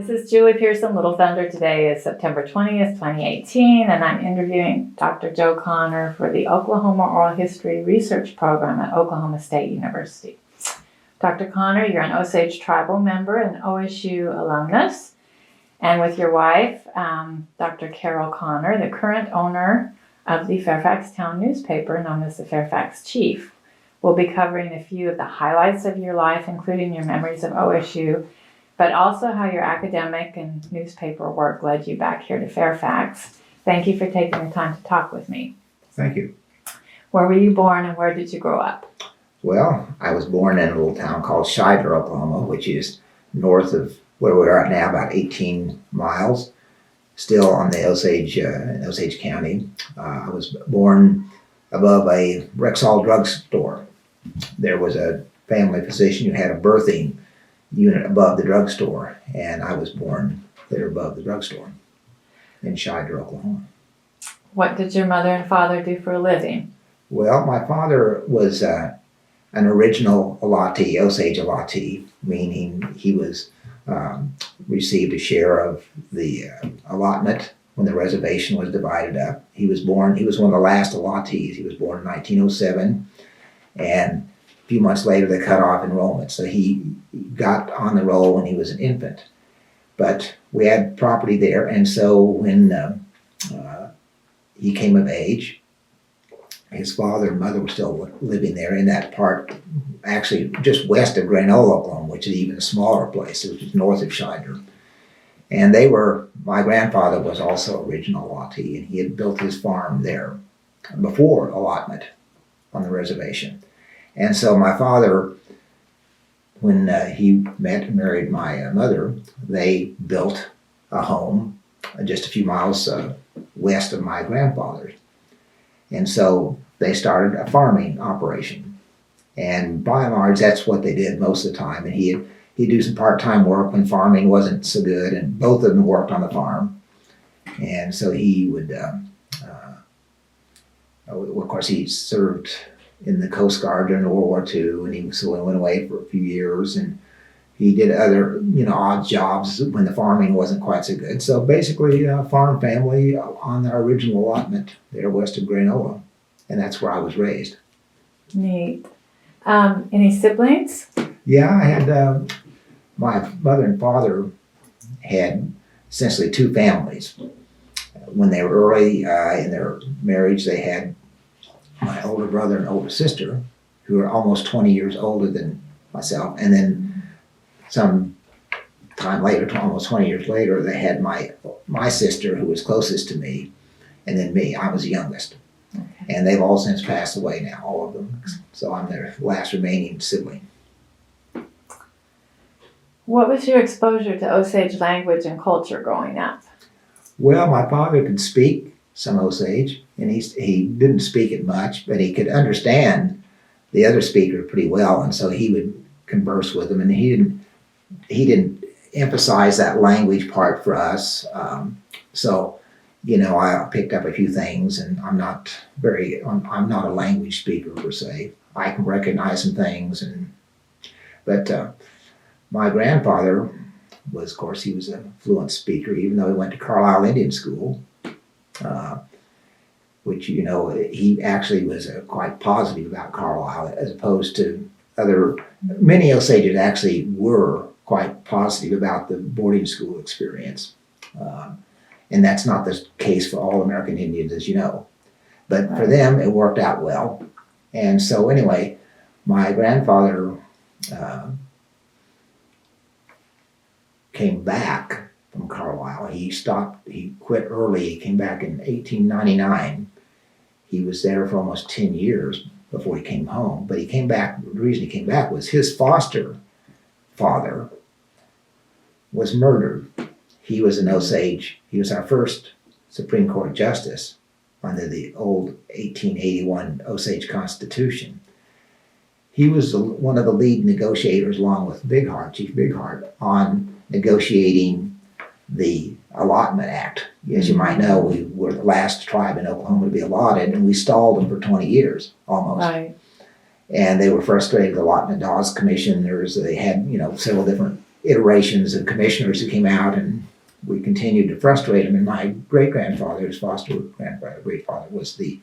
This is Julie Pearson. Little Thunder. Today is September 20th, 2018, and I'm interviewing Dr. Joe Connor for the Oklahoma Oral History Research Program at Oklahoma State University. Dr. Connor, you're an Osage tribal member and OSU alumnus, and with your wife, Dr. Carol Connor, the current owner of the Fairfax Town newspaper known as the Fairfax Chief. We'll be covering a few of the highlights of your life, including your memories of OSU, but also how your academic and newspaper work led you back here to Fairfax. Thank you for taking the time to talk with me. Thank you. Where were you born and where did you grow up? Well, I was born in a little town called Shidler, Oklahoma, which is north of where we are at now, about 18 miles, still on the Osage, in Osage County. I was born above a Rexall drugstore. There was a family physician who had a birthing unit above the drugstore, and I was born there above the drugstore in Shidler, Oklahoma. What did your mother and father do for a living? Well, my father was an original Alati, Osage Alati, meaning he was received a share of the allotment when the reservation was divided up. He was one of the last Alatis. He was born in 1907, and a few months later they cut off enrollment, so he got on the roll when he was an infant. But we had property there, and so when he came of age, his father and mother were still living there in that part, actually just west of Granola, Oklahoma, which is an even smaller place, which is north of Shidler. And my grandfather was also original Alati, and he had built his farm there before allotment on the reservation. And so my father, when he met and married my mother, they built a home just a few miles west of my grandfather's. And so they started a farming operation. And by and large, that's what they did most of the time. And he'd do some part-time work when farming wasn't so good, and both of them worked on the farm. And so he would, of course, he served in the Coast Guard during World War II, and he went away for a few years, and he did other, odd jobs when the farming wasn't quite so good. So basically, a farm family on our original allotment there west of Granola, and that's where I was raised. Neat. Any siblings? Yeah, I had, my mother and father had essentially two families. When they were early in their marriage, they had my older brother and older sister, who are almost 20 years older than myself. And then some time later, almost 20 years later, they had my sister, who was closest to me, and then me. I was the youngest. Okay. And they've all since passed away now, all of them. So I'm their last remaining sibling. What was your exposure to Osage language and culture growing up? Well, my father could speak some Osage, and he didn't speak it much, but he could understand the other speaker pretty well, and so he would converse with them. And he didn't emphasize that language part for us. So I picked up a few things, and I'm not a language speaker per se. I can recognize some things, but my grandfather was, of course, he was a fluent speaker, even though he went to Carlisle Indian School, which, he actually was quite positive about Carlisle, as opposed to many Osages actually were quite positive about the boarding school experience. And that's not the case for all American Indians, as you know. But for them, it worked out well. And so anyway, my grandfather came back from Carlisle. He quit early. He came back in 1899. He was there for almost 10 years before he came home. But he came back, the reason he came back was his foster father was murdered. He was an Osage. He was our first Supreme Court justice under the old 1881 Osage Constitution. He was one of the lead negotiators, along with Chief Bighart, on negotiating the Allotment Act. As you might know, we were the last tribe in Oklahoma to be allotted, and we stalled them for 20 years, almost. Right. And they were frustrated with the Allotment Dawes Commissioners. They had, several different iterations of commissioners who came out, and we continued to frustrate him. And my great-grandfather, his foster grandfather, great-father, was the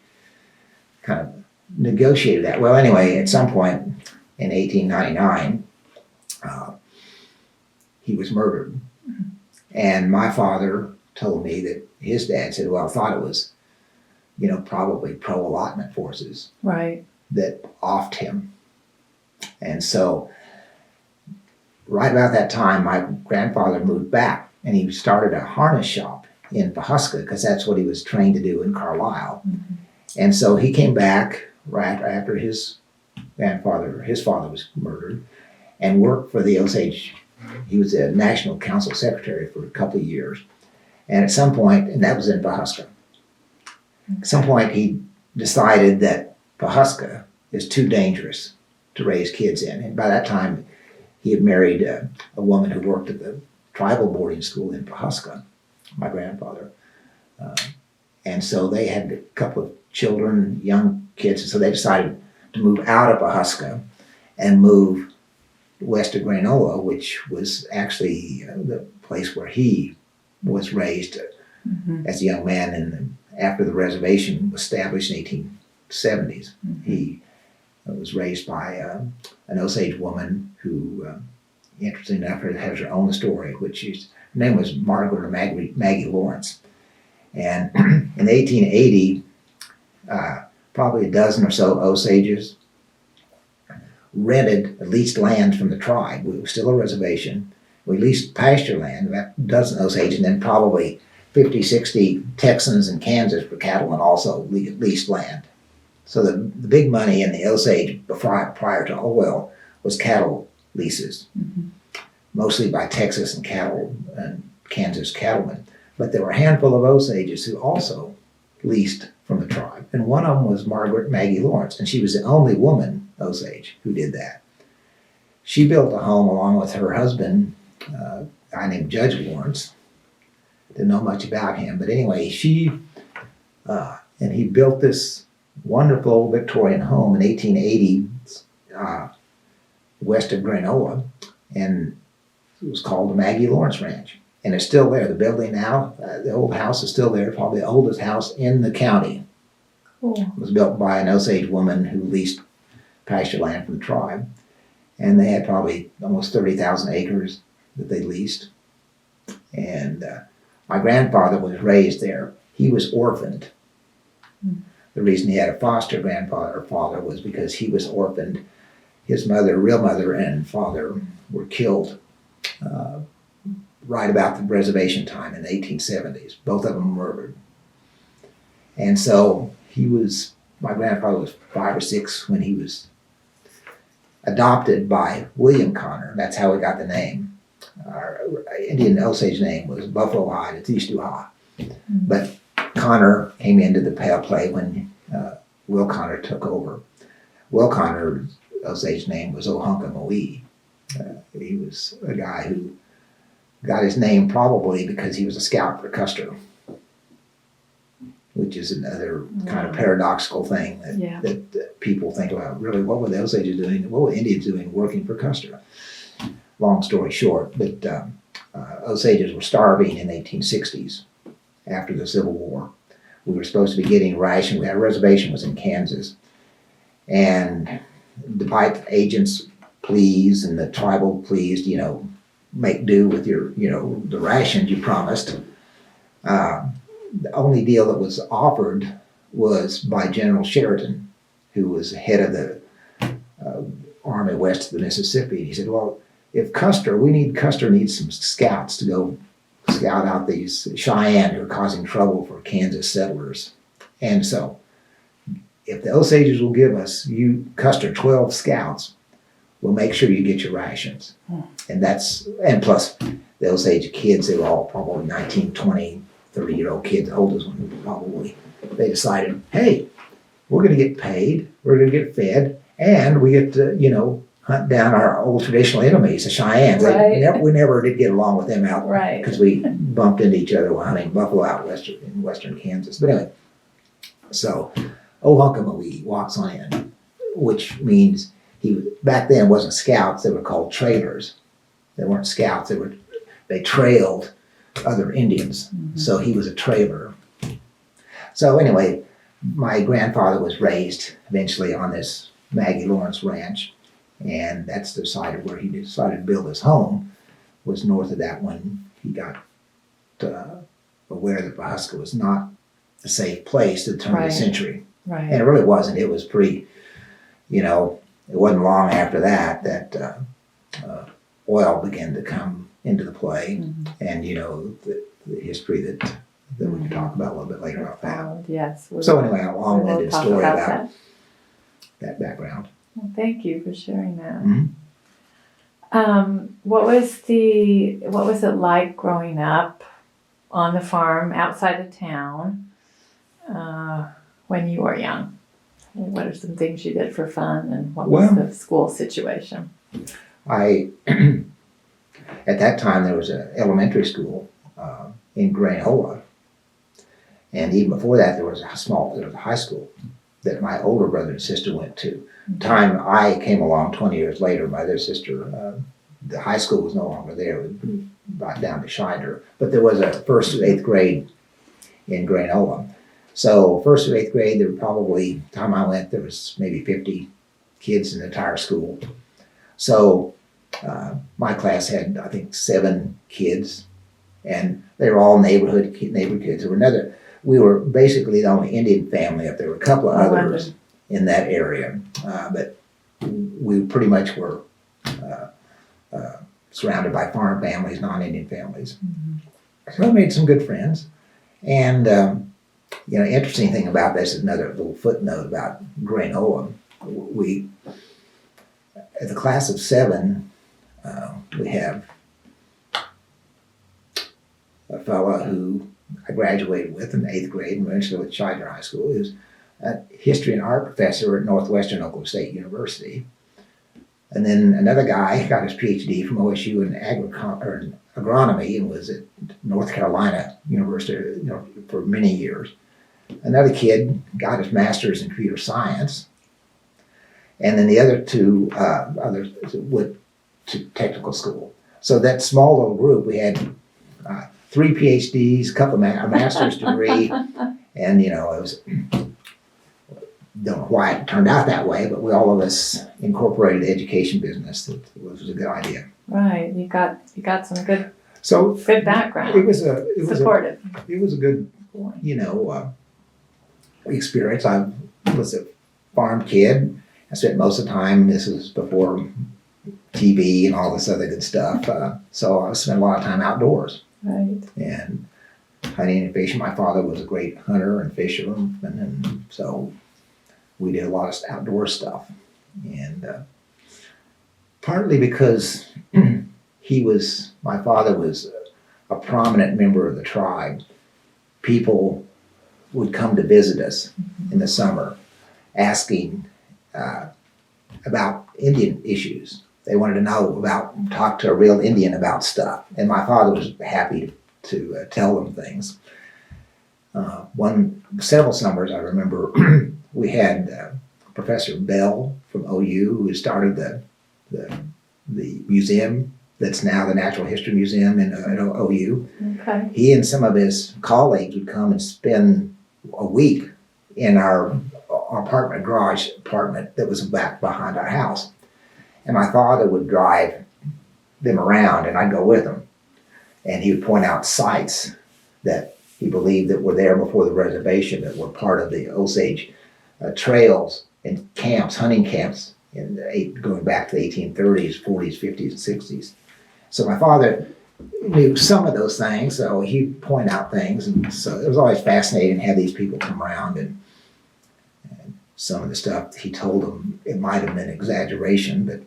kind of negotiated that. Well, anyway, at some point in 1899, he was murdered. And my father told me that his dad said, well, I thought it was, probably pro-allotment forces Right. that offed him. And so right about that time, my grandfather moved back, and he started a harness shop in Pawhuska, because that's what he was trained to do in Carlisle. Mm-hmm. And so he came back right after his father was murdered, and worked for the Osage. He was a national council secretary for a couple of years. And at some point, and that was in Pawhuska, at some point he decided that Pawhuska is too dangerous to raise kids in. And by that time, he had married a woman who worked at the tribal boarding school in Pawhuska, my grandfather. And so they had a couple of children, young kids, and so they decided to move out of Pawhuska and move west of Granola, which was actually the place where he was raised as a young man. And after the reservation was established in 1870s, he was raised by an Osage woman who, interesting enough, has her own story, which is, her name was Margaret or Maggie Lawrence. And in 1880, probably a dozen or so Osages rented, leased land from the tribe. It was still a reservation. We leased pasture land, about a dozen Osage, and then probably 50, 60 Texans and Kansas for cattle, and also leased land. So the big money in the Osage prior to oil was cattle leases, mostly by Texas and Kansas cattlemen. But there were a handful of Osages who also leased from the tribe. And one of them was Maggie Lawrence, and she was the only woman Osage who did that. She built a home along with her husband, a guy named Judge Lawrence. Didn't know much about him, but anyway, and he built this wonderful Victorian home in 1880 west of Granola, and it was called the Maggie Lawrence Ranch. And it's still there. The building now, the old house is still there, probably the oldest house in the county. Cool. It was built by an Osage woman who leased pasture land from the tribe. And they had probably almost 30,000 acres that they leased. And my grandfather was raised there. He was orphaned. The reason he had a foster grandfather or father was because he was orphaned. His mother, real mother, and father were killed right about the reservation time in the 1870s. Both of them murdered. And so my grandfather was 5 or 6 when he was adopted by William Connor. That's how we got the name. Our Indian Osage name was Buffalo Hide, it's East Duha. But Connor came into the play when Will Connor took over. Will Connor's Osage name was OOHRP. He was a guy who got his name probably because he was a scout for Custer, which is another kind of paradoxical thing that people think about. Really, what were the Osages doing? What were Indians doing working for Custer? Long story short, but Osages were starving in the 1860s after the Civil War. We were supposed to be getting ration. We had a reservation was in Kansas. And despite the agents' pleas and the tribal pleas, make do with your, the rations you promised. The only deal that was offered was by General Sheridan, who was head of the army west of the Mississippi. And he said, well, if Custer needs some scouts to go scout out these Cheyenne who are causing trouble for Kansas settlers. And so, if the Osages will give us, Custer, 12 scouts, we'll make sure you get your rations. And plus, the Osage kids, they were all probably 19, 20, 30-year-old kids, the oldest one probably. They decided, hey, we're going to get paid, we're going to get fed, and we get to, hunt down our old traditional enemies, the Cheyennes. Right. We never did get along with them out Right. because we bumped into each other while hunting buffalo out in western Kansas. But anyway, so OOHRP walks on in, which means back then it wasn't scouts, they were called trailers. They weren't scouts. They trailed other Indians. So he was a trailer. So anyway, my grandfather was raised eventually on this Maggie Lawrence ranch, and that's the side where he decided to build his home, was north of that when he got aware that Alaska was not a safe place at the turn of the century. Right. And it really wasn't. It was pretty, it wasn't long after that oil began to come into the play, and the history that we can talk about a little bit later about that. Yes. So anyway, a long-winded story about that background. Well, thank you for sharing that. Mm-hmm. What was it like growing up on the farm outside of town when you were young? What are some things you did for fun, and what was the school situation? At that time, there was an elementary school in Granola, and even before that, there was a high school that my older brother and sister went to. Time I came along 20 years later, my other sister, the high school was no longer there. We brought down to Shider, but there was a 1st to 8th grade in Granola. So 1st to 8th grade, there were probably, the time I went, there was maybe 50 kids in the entire school. So my class had, I think, 7 kids, and they were all neighborhood kids. We were basically the only Indian family up there. Were a couple of others in that area, but we pretty much were surrounded by farm families, non-Indian families. So I made some good friends, and interesting thing about this is another little footnote about Granola. We, at the class of 7, we have a fellow who I graduated with in the 8th grade and eventually with Shider High School. He was a history and art professor at Northwestern Oklahoma State University. And then another guy got his PhD from OSU in agronomy and was at North Carolina University for many years. Another kid got his master's in computer science. And then the other two others went to technical school. So that small little group, we had 3 PhDs, a couple of a master's degree, and it was, don't know why it turned out that way, but all of us incorporated the education business. It was a good idea. Right, you got some good background. It was supportive. It was a good experience. I was a farm kid. I spent most of the time. This was before TV and all this other good stuff. So I spent a lot of time outdoors. Right. And hunting and fishing. My father was a great hunter and fisherman, and so we did a lot of outdoor stuff. And partly because my father was a prominent member of the tribe, people would come to visit us in the summer asking about Indian issues. They wanted to talk to a real Indian about stuff. And my father was happy to tell them things. Several summers I remember we had Professor Bell from OU who started the museum that's now the Natural History Museum at OU. Okay. He and some of his colleagues would come and spend a week in our garage apartment that was back behind our house. And my father would drive them around and I'd go with him. And he would point out sites that he believed that were there before the reservation that were part of the Osage trails and camps, hunting camps, going back to the 1830s, 40s, 50s, and 60s. So my father knew some of those things, so he'd point out things. And so it was always fascinating to have these people come around and some of the stuff he told them, it might have been exaggeration, but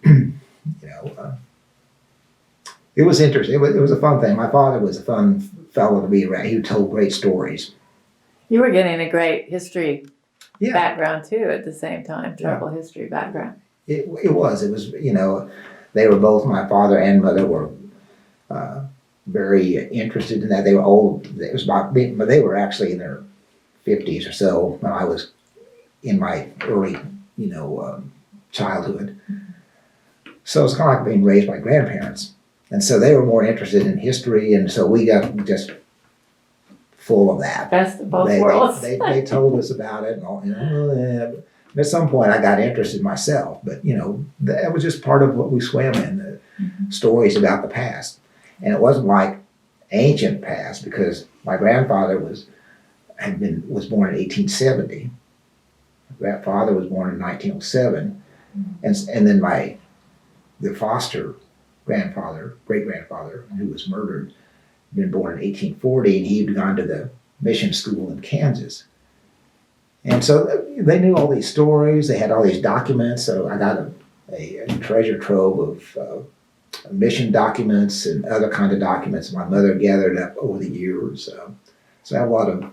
it was interesting. It was a fun thing. My father was a fun fellow to be around. He told great stories. You were getting a great history background too at the same time, tribal history background. It was, they were both, my father and mother were very interested in that. They were old. But they were actually in their 50s or so when I was in my early, childhood. So it's kind of like being raised by grandparents. And so they were more interested in history, and so we got just full of that. Best of both They worlds. they told us about it, and all, But at some point I got interested myself, but that was just part of what we swam in, the stories about the past. And it wasn't like ancient past, because my grandfather was born in 1870. My father was born in 1907, and then the foster grandfather, great grandfather, who was murdered, been born in 1840, and he'd gone to the mission school in Kansas. And so they knew all these stories. They had all these documents. So I got a treasure trove of mission documents and other kinds of documents my mother gathered up over the years. So I have a lot of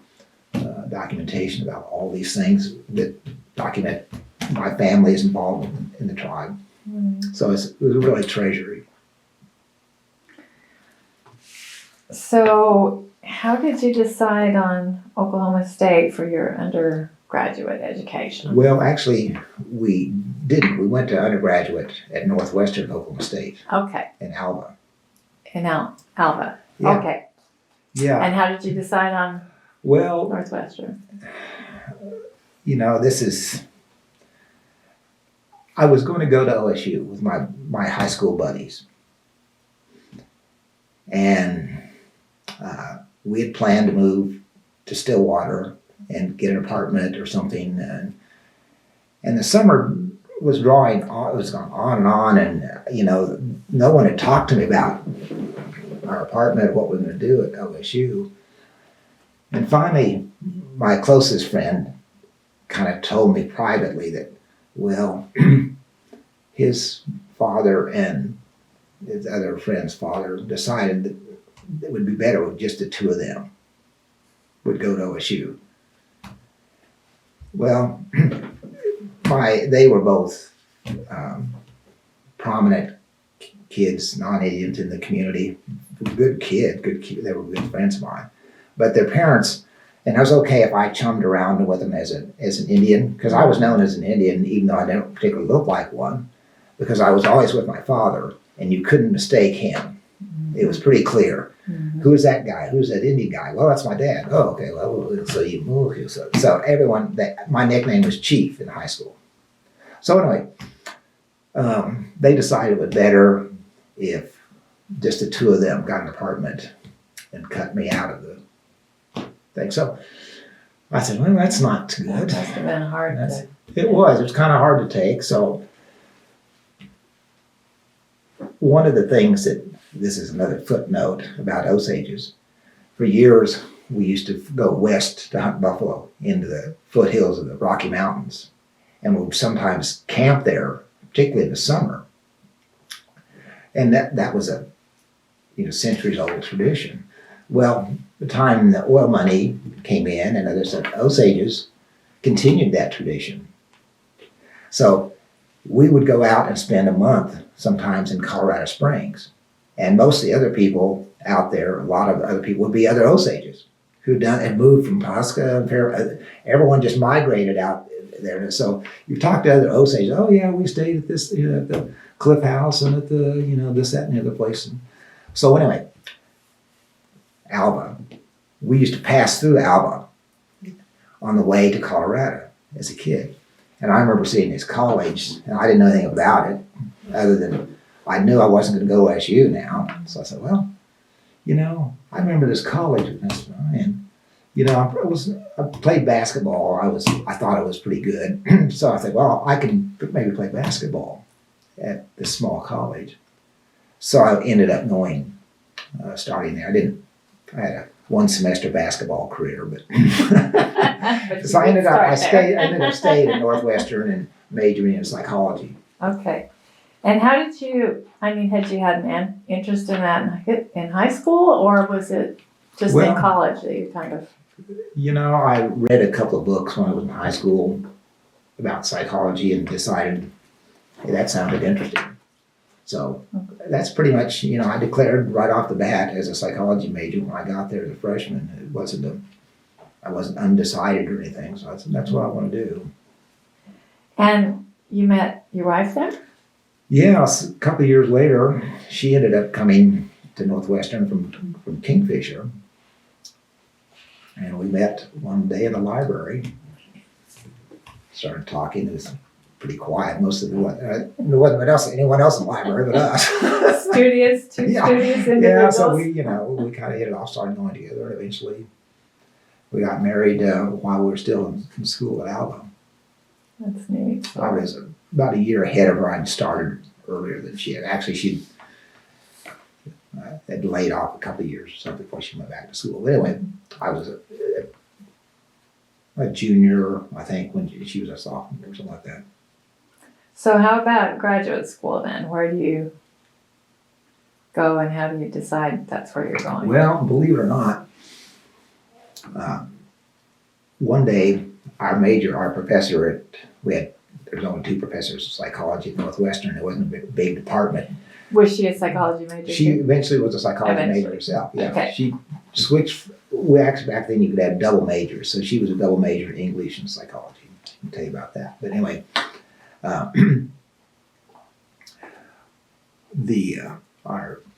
documentation about all these things that document my family's involvement in the tribe. So it was really treasury. So how did you decide on Oklahoma State for your undergraduate education? Well, actually, we didn't. We went to undergraduate at Northwestern Oklahoma State. Okay. In Alva. In Alva. Yeah. Okay. Yeah. And how did you decide on Northwestern? I was going to go to OSU with my high school buddies. And we had planned to move to Stillwater and get an apartment or something. And the summer was drawing on, it was going on and on. No one had talked to me about our apartment, what we were going to do at OSU. And finally, my closest friend kind of told me privately that, well, his father and his other friend's father decided that it would be better with just the two of them would go to OSU. Well, they were both prominent kids, non-Indians in the community. Good kid. They were good friends of mine. But their parents, and it was okay if I chummed around with them as an Indian, because I was known as an Indian, even though I didn't particularly look like one, because I was always with my father, and you couldn't mistake him. It was pretty clear. Who's that guy? Who's that Indian guy? Well, that's my dad. Oh, okay. Well, so you move. So everyone, my nickname was Chief in high school. So anyway, they decided it was better if just the two of them got an apartment and cut me out of the thing. So I said, well, that's not good. That must have been hard. It was kind of hard to take. So one of the things this is another footnote about Osages. For years, we used to go west to hunt buffalo into the foothills of the Rocky Mountains. And we would sometimes camp there, particularly in the summer. And that was a centuries-old tradition. Well, the time the oil money came in and others, Osages continued that tradition. So we would go out and spend a month sometimes in Colorado Springs. And most of the other people out there, a lot of other people would be other Osages who had moved from Pasca and Fairfax. Everyone just migrated out there. So you talk to other Osages, oh yeah, we stayed at this, at the Cliff House and at the, this, that, and the other place. And so anyway, Alva, we used to pass through Alva on the way to Colorado as a kid. And I remember seeing this college, and I didn't know anything about it, other than I knew I wasn't going to go to SU now. So I said, well, I remember this college, and I played basketball. I thought I was pretty good. So I said, well, I can maybe play basketball at this small college. So I ended up going, starting there. I had a one semester basketball career, but so I ended up staying at Northwestern and majoring in psychology. Okay. And how did you, had you had an interest in that in high school, or was it just in college that you kind of? I read a couple of books when I was in high school about psychology and decided, hey, that sounded interesting. So that's pretty much, I declared right off the bat as a psychology major when I got there as a freshman. I wasn't undecided or anything, so that's what I want to do. And you met your wife there? Yeah, a couple of years later, she ended up coming to Northwestern from Kingfisher. And we met one day in the library. Started talking. It was pretty quiet. Most of it wasn't anyone else in the library but us. Studious, two Yeah. studious Yeah, individuals. so we kind of hit it off, started going together, and eventually we got married while we were still in school at Alba. That's neat. I was about a year ahead of her. I'd started earlier than she had. Actually, she had laid off a couple of years or something before she went back to school. But anyway, I was a junior, I think, when she was a sophomore or something like that. So how about graduate school then? Where do you go and how do you decide that's where you're going? Well, believe it or not, one day our professor there's only two professors of psychology at Northwestern. It wasn't a big department. Was she a psychology major? She eventually was a psychology Eventually. major herself. Yeah, Okay. She switched. Actually, back then you could have double majors, so she was a double major in English and psychology. I'll tell you about that. But anyway, one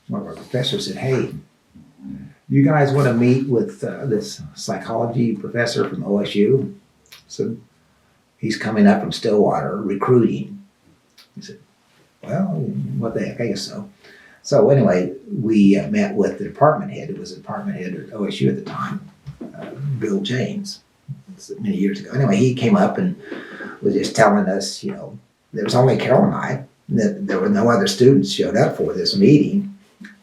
of our professors said, "Hey, you guys want to meet with this psychology professor from OSU?" So he's coming up from Stillwater recruiting. He said, "Well, what the heck, I guess so." So anyway, we met with the department head. It was the department head at OSU at the time, Bill James, many years ago. Anyway, he came up and was just telling us, there was only Carol and I, that there were no other students showed up for this meeting.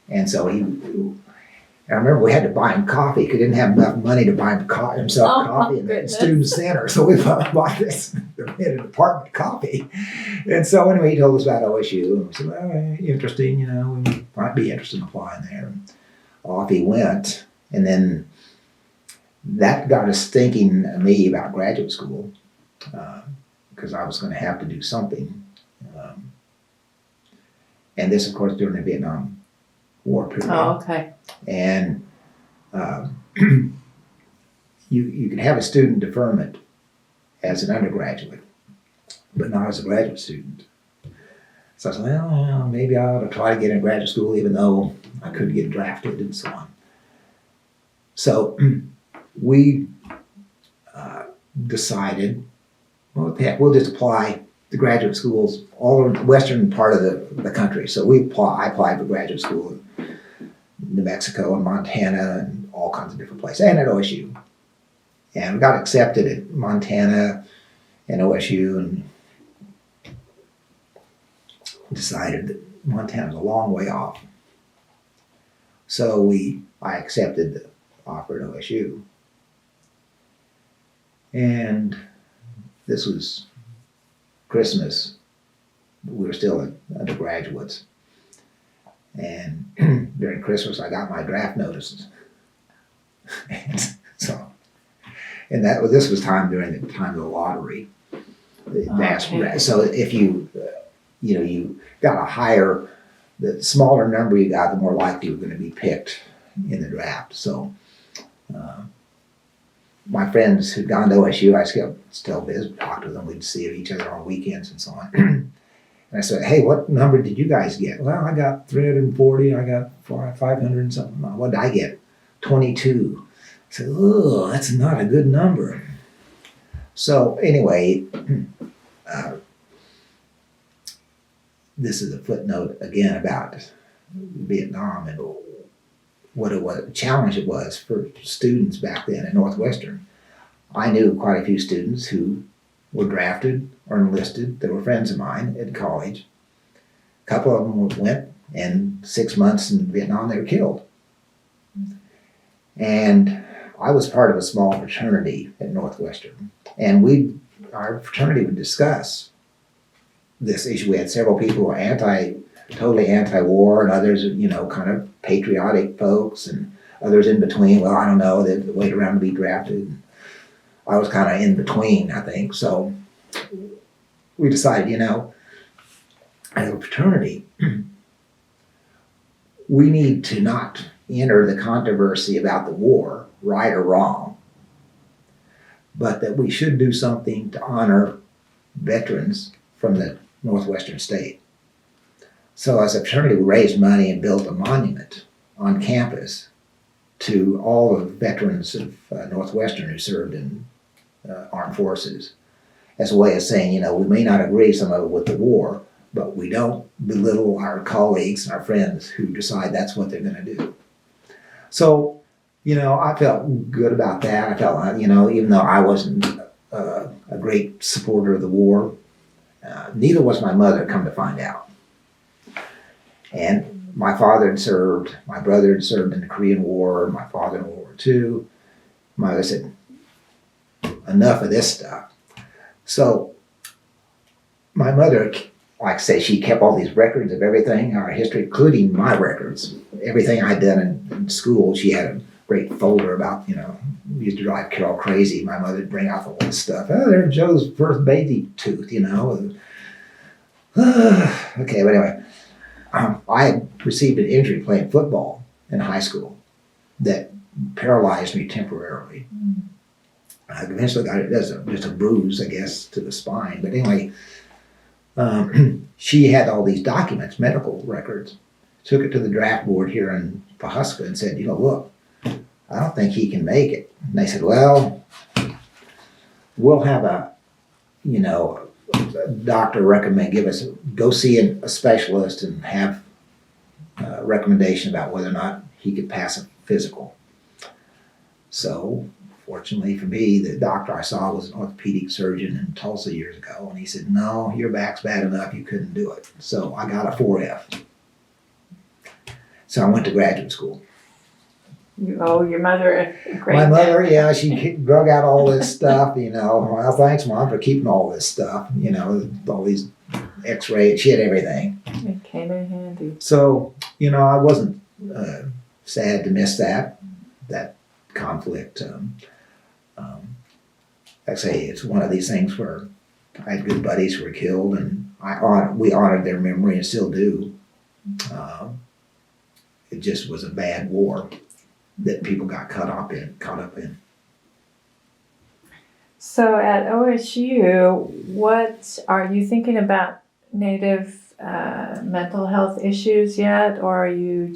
And so I remember we had to buy him coffee because he didn't have enough money to buy himself coffee in the goodness. student center. So we bought this in a department coffee. And so anyway, he told us about OSU. And we said, well, interesting, we might be interested in applying there. And off he went. And then that got us thinking, me, about graduate school because I was going to have to do something. And this, of course, during the Vietnam War period. Oh, okay. And you can have a student deferment as an undergraduate, but not as a graduate student. So I said, well, maybe I ought to try to get in graduate school even though I couldn't get drafted and so on. So we decided, well, what the heck, we'll just apply to graduate schools all over the western part of the country. So I applied for graduate school in New Mexico and Montana and all kinds of different places, and at OSU. And we got accepted at Montana and OSU and decided that Montana's a long way off. So I accepted the offer at OSU. And this was Christmas. We were still undergraduates. And during Christmas, I got my draft notices. This was during the time of the lottery. Okay. So if you got a higher, the smaller number you got, the more likely you were going to be picked in the draft. So my friends who'd gone to OSU, I still visit, talk to them. We'd see each other on weekends and so on. And I said, hey, what number did you guys get? Well, I got 340. I got 500 and something. What did I get? 22. I said, oh, that's not a good number. So anyway, this is a footnote again about Vietnam and what a challenge it was for students back then at Northwestern. I knew quite a few students who were drafted or enlisted. They were friends of mine at college. A couple of them went, and 6 months in Vietnam, they were killed. And I was part of a small fraternity at Northwestern, and our fraternity would discuss this issue. We had several people who were totally anti-war, and others, kind of patriotic folks, and others in between. Well, I don't know, they'd wait around to be drafted. I was kind of in between, I think. So we decided, as a fraternity, we need to not enter the controversy about the war, right or wrong, but that we should do something to honor veterans from the Northwestern state. So as a fraternity, we raised money and built a monument on campus to all the veterans of Northwestern who served in armed forces, as a way of saying, we may not agree some of it with the war, but we don't belittle our colleagues and our friends who decide that's what they're going to do. So, I felt good about that. I felt, even though I wasn't a great supporter of the war, neither was my mother, come to find out. And my father had served, my brother had served in the Korean War, my father in World War II. My mother said, enough of this stuff. So my mother, like I say, she kept all these records of everything, our history, including my records. Everything I'd done in school, she had a great folder about, used to drive Carol crazy. My mother would bring out all this stuff. Oh, there's Joe's first baby tooth, Okay, but anyway, I had received an injury playing football in high school that paralyzed me temporarily. I eventually got it as just a bruise, I guess, to the spine. But anyway, she had all these documents, medical records, took it to the draft board here in Pawhuska and said, look, I don't think he can make it. And they said, well, we'll have a doctor recommend, go see a specialist and have a recommendation about whether or not he could pass a physical. So, fortunately for me, the doctor I saw was an orthopedic surgeon in Tulsa years ago, and he said, no, your back's bad enough, you couldn't do it. So I got a 4F. So I went to graduate school. You owe your mother a great My mother, yeah, she drug out all this stuff, Well, thanks, Mom, for keeping all this stuff, all these x-rays. She had everything. It came in handy. So, I wasn't sad to miss that conflict. Like I say, it's one of these things where I had good buddies who were killed, and we honored their memory and still do. It just was a bad war that people got caught up in. So at OSU, what are you thinking about Native mental health issues yet, or are you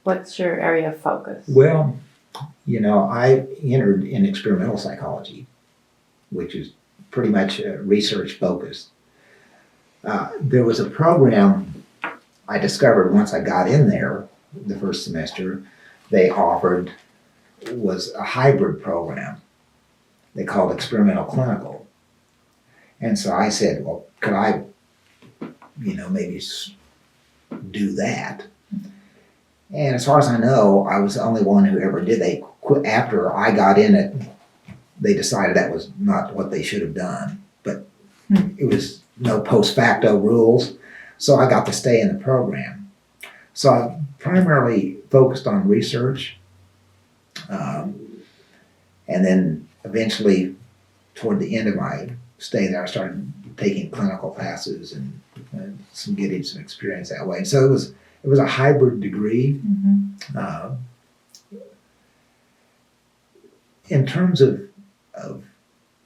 what's your area of focus? Well, I entered in experimental psychology, which is pretty much research focused. There was a program I discovered once I got in there the first semester they offered was a hybrid program they called experimental clinical. And so I said, well, could I, maybe do that? And as far as I know, I was the only one who ever did. They quit after I got in it. They decided that was not what they should have done, but it was no post facto rules. So I got to stay in the program. So I primarily focused on research. And then eventually toward the end of my stay there, I started taking clinical classes and getting some experience that way. And so it was a hybrid degree. Mm-hmm. In terms of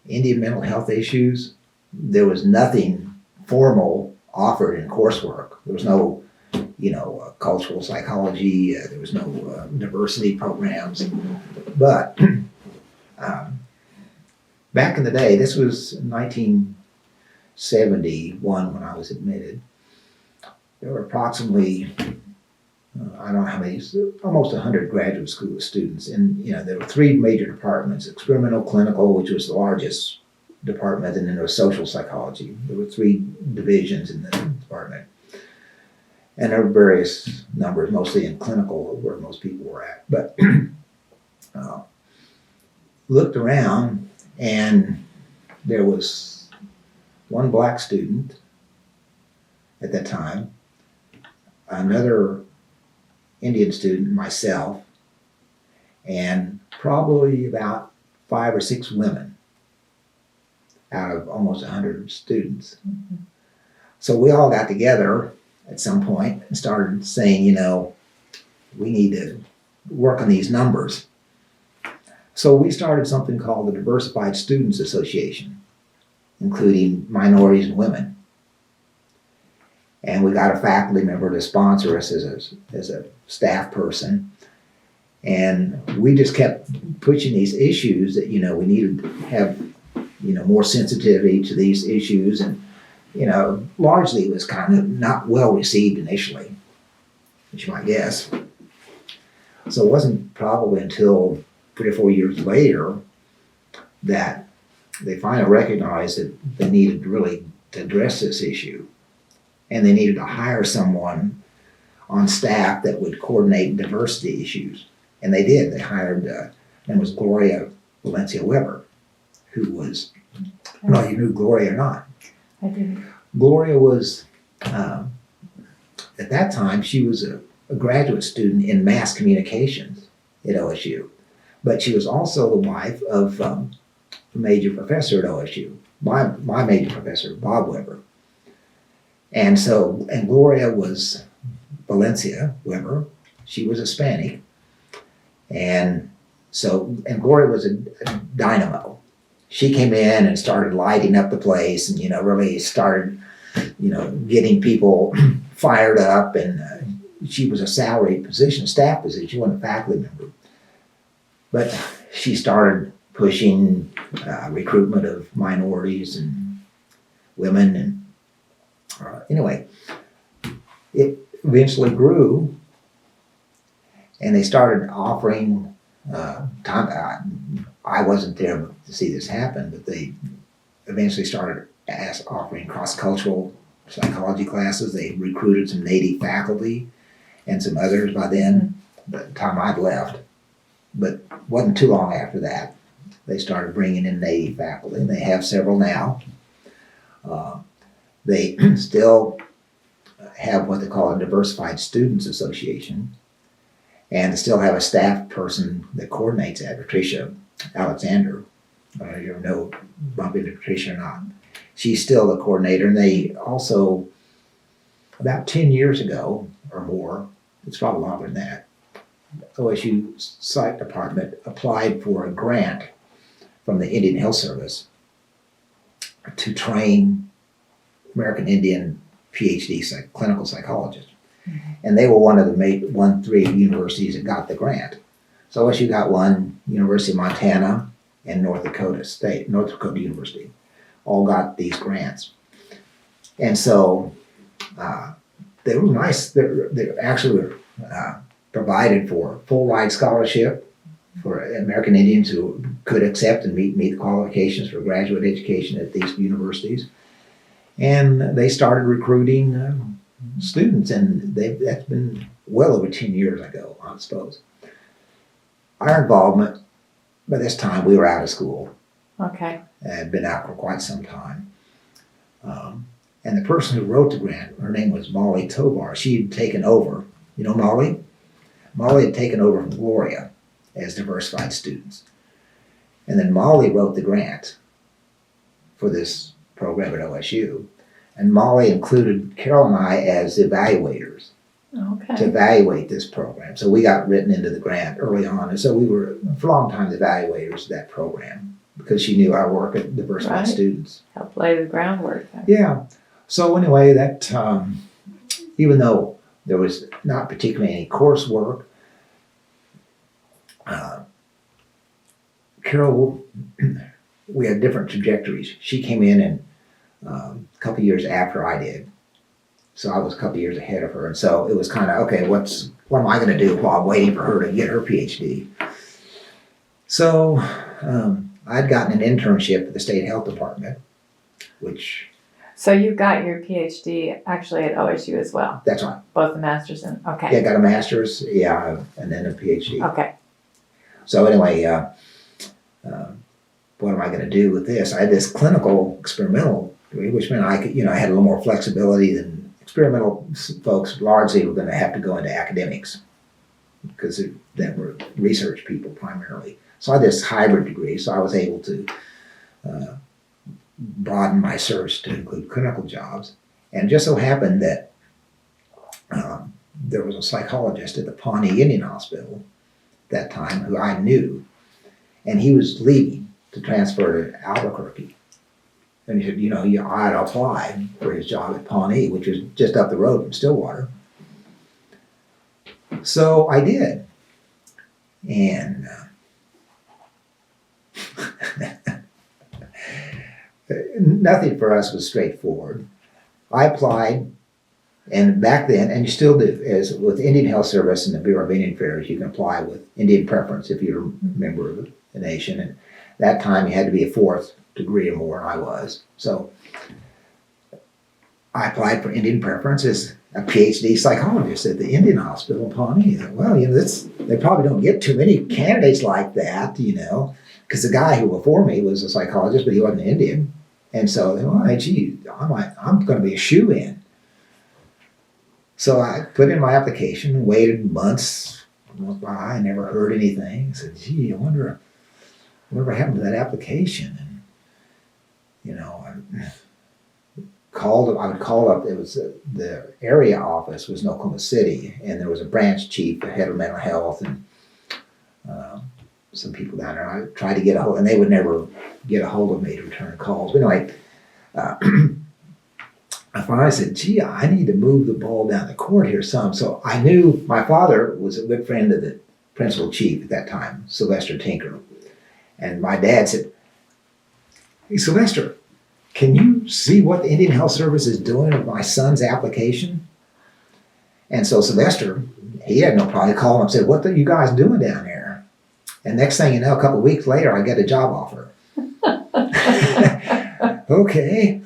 Indian mental health issues, there was nothing formal offered in coursework. There was no, cultural psychology. There was no diversity programs. But back in the day, this was 1971 when I was admitted, there were approximately, I don't know how many, almost 100 graduate school students. And, there were three major departments: experimental clinical, which was the largest department, and then there was social psychology. There were three divisions in the department. And there were various numbers, mostly in clinical, where most people were at. But looked around, and there was one black student at that time, another Indian student, myself, and probably about 5 or 6 women out of almost 100 students. Mm-hmm. So we all got together at some point and started saying, we need to work on these numbers. So we started something called the Diversified Students Association, including minorities and women. And we got a faculty member to sponsor us as a staff person. And we just kept pushing these issues that, we needed to have, more sensitivity to these issues. And, largely it was kind of not well received initially, as you might guess. So it wasn't probably until 3 or 4 years later that they finally recognized that they needed really to address this issue. And they needed to hire someone on staff that would coordinate diversity issues. And they did. They hired, her name was Gloria Valencia Weber, who was, I don't know if you knew Gloria or not. I didn't. Gloria was, at that time, she was a graduate student in mass communications at OSU. But she was also the wife of a major professor at OSU, my major professor, Bob Weber. And Gloria was Valencia Weber. She was Hispanic. And Gloria was a dynamo. She came in and started lighting up the place and, really started, getting people fired up. And she was a salaried position, staff position. She wasn't a faculty member. But she started pushing recruitment of minorities and women. And anyway, it eventually grew. And they started offering time. I wasn't there to see this happen, but they eventually started offering cross-cultural psychology classes. They recruited some Native faculty and some others by then, by the time I'd left. But it wasn't too long after that, they started bringing in Native faculty, and they have several now. They still have what they call a Diversified Students Association, and still have a staff person that coordinates that, Patricia Alexander. I don't know if you ever know bump into Patricia or not. She's still the coordinator, and they also, about 10 years ago or more, it's probably longer than that, OSU Psych Department applied for a grant from the Indian Health Service to train American Indian PhD clinical psychologists. And they were one of the 3 universities that got the grant. So OSU got one, University of Montana and North Dakota University, all got these grants. And so they were nice. They actually were provided for full ride scholarship for American Indians who could accept and meet the qualifications for graduate education at these universities. And they started recruiting students, and that's been well over 10 years ago, I suppose. Our involvement, by this time we were out of school. Okay. Had been out for quite some time. And the person who wrote the grant, her name was Molly Tovar. She had taken over. You know Molly? Molly had taken over from Gloria as Diversified Students. And then Molly wrote the grant for this program at OSU. And Molly included Carol and I as evaluators to evaluate this program. So we got written into the grant early on. And so we were, for a long time, the evaluators of that program because she knew our work at Diversified Students. Help lay the groundwork. Yeah. So anyway, that even though there was not particularly any coursework, Carol, we had different trajectories. She came in and a couple years after I did. So I was a couple years ahead of her. And so it was kind of, okay, what am I going to do while I'm waiting for her to get her PhD? So I'd gotten an internship at the State Health Department, which... So you got your PhD actually at OSU as well? That's right. Both the master's and, okay. Yeah, I got a master's, and then a PhD. Okay. So anyway, what am I going to do with this? I had this clinical experimental degree, which meant I could, I had a little more flexibility than experimental folks. Largely were going to have to go into academics because they were research people primarily. So I had this hybrid degree, so I was able to broaden my search to include clinical jobs. And it just so happened that there was a psychologist at the Pawnee Indian Hospital at that time who I knew, and he was leaving to transfer to Albuquerque And he said, I'd apply for his job at Pawnee, which was just up the road from Stillwater. So I did. And nothing for us was straightforward. I applied, and back then, and you still do, as with Indian Health Service and the Bureau of Indian Affairs, you can apply with Indian preference if you're a member of the nation. And that time you had to be a fourth degree or more, and I was. So I applied for Indian preference as a PhD psychologist at the Indian Hospital in Pawnee. Well, they probably don't get too many candidates like that, because the guy who before me was a psychologist, but he wasn't Indian. And so they went, gee, I'm going to be a shoo-in. So I put in my application and waited months. Went by, I never heard anything. I said, gee, I wonder what happened to that application. And, I would call up, it was the area office was in Oklahoma City, and there was a branch chief, the head of mental health, and some people down there. I tried to get a hold, and they would never get a hold of me to return calls. But anyway, I finally said, gee, I need to move the ball down the court here some. So I knew my father was a good friend of the principal chief at that time, Sylvester Tinker. And my dad said, hey, Sylvester, can you see what the Indian Health Service is doing with my son's application? And so Sylvester, he had no problem. He called him and said, what are you guys doing down there? And next thing you know, a couple of weeks later, I get a job offer. Okay.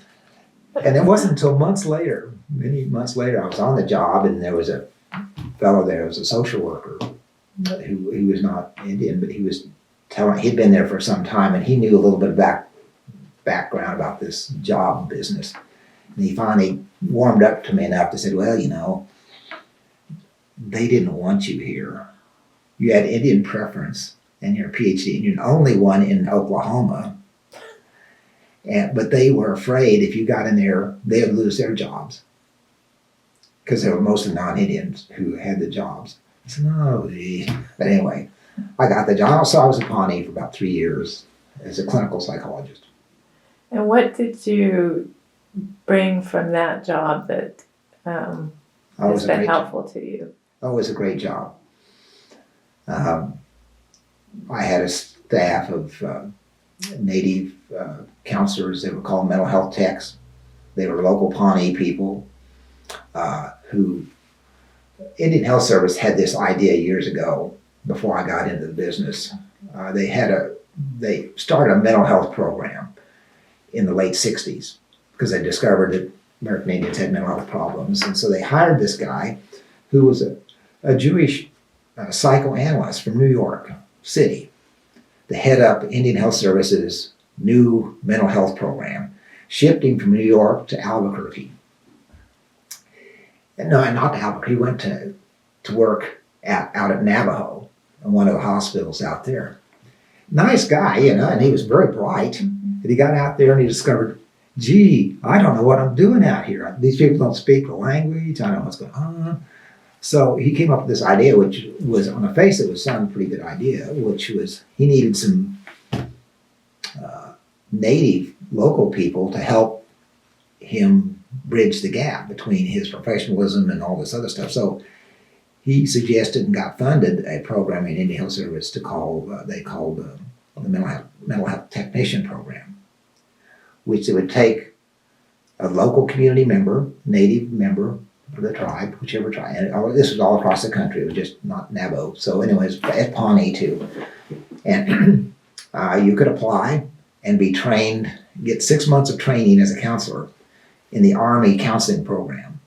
And it wasn't until many months later, I was on the job, and there was a fellow there, was a social worker, who was not Indian, but he was he'd been there for some time, and he knew a little bit of background about this job business. And he finally warmed up to me enough to say, well, they didn't want you here. You had Indian preference, and you're a PhD, and you're the only one in Oklahoma. But they were afraid if you got in there, they would lose their jobs, because they were mostly non-Indians who had the jobs. I said, no. But anyway, I got the job. So I was at Pawnee for about 3 years as a clinical psychologist. And what did you bring from that job that has been helpful to you? Oh, it was a great job. I had a staff of native counselors. They were called mental health techs. They were local Pawnee people who Indian Health Service had this idea years ago before I got into the business. They started a mental health program in the late 60s because they discovered that American Indians had mental health problems. And so they hired this guy who was a Jewish psychoanalyst from New York City to head up Indian Health Service's new mental health program, shipped him from New York to Albuquerque. No, not to Albuquerque. He went to work out at Navajo in one of the hospitals out there. Nice guy, and he was very bright. Mm-hmm. And he got out there and he discovered, gee, I don't know what I'm doing out here. These people don't speak the language. I don't know what's going on. So he came up with this idea, which was on the face it was sounding a pretty good idea, which was he needed some native local people to help him bridge the gap between his professionalism and all this other stuff. So he suggested and got funded a program in Indian Health Service they called the mental health technician program, which they would take a local community member, native member of the tribe, whichever tribe, and this was all across the country. It was just not Navajo. So anyways, at Pawnee too. And you could apply and be trained, get 6 months of training as a counselor in the Army counseling program.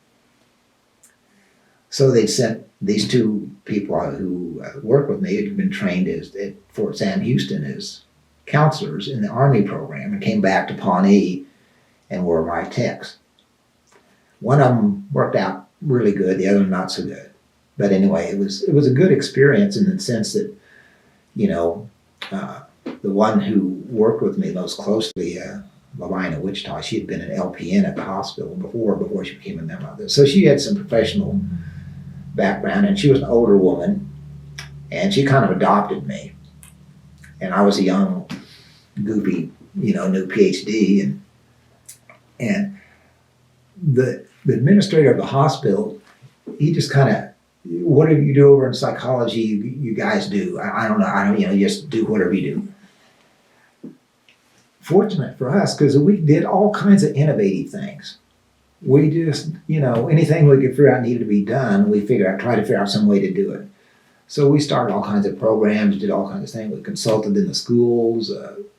So they sent these two people who worked with me, had been trained at Fort Sam Houston as counselors in the Army program, and came back to Pawnee and were my techs. One of them worked out really good, the other not so good. But anyway, it was a good experience in the sense that, the one who worked with me most closely, Lavina Wichita, she had been an LPN at the hospital before she became a member of this. So she had some professional background, and she was an older woman, and she kind of adopted me. And I was a young, goofy, new PhD, and And the administrator of the hospital, he just kind of, whatever you do over in psychology, you guys do. I don't know. You just do whatever you do. Fortunate for us, because we did all kinds of innovative things. We just, anything we could figure out needed to be done, we tried to figure out some way to do it. So we started all kinds of programs, did all kinds of things. We consulted in the schools,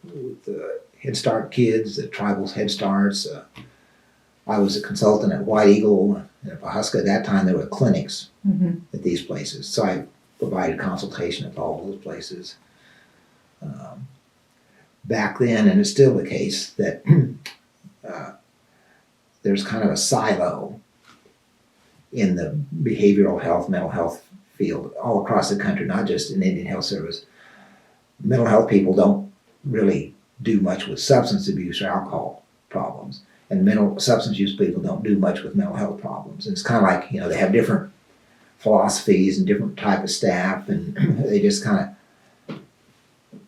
with the Head Start kids, the tribal Head Starts. I was a consultant at White Eagle and at Pahuska. At that time, there were clinics at these places. So I provided consultation at all those places. Back then, and it's still the case, that there's kind of a silo in the behavioral health, mental health field all across the country, not just in Indian Health Service. Mental health people don't really do much with substance abuse or alcohol problems. And substance use people don't do much with mental health problems. And it's kind of like, they have different philosophies and different type of staff, and they just kind of,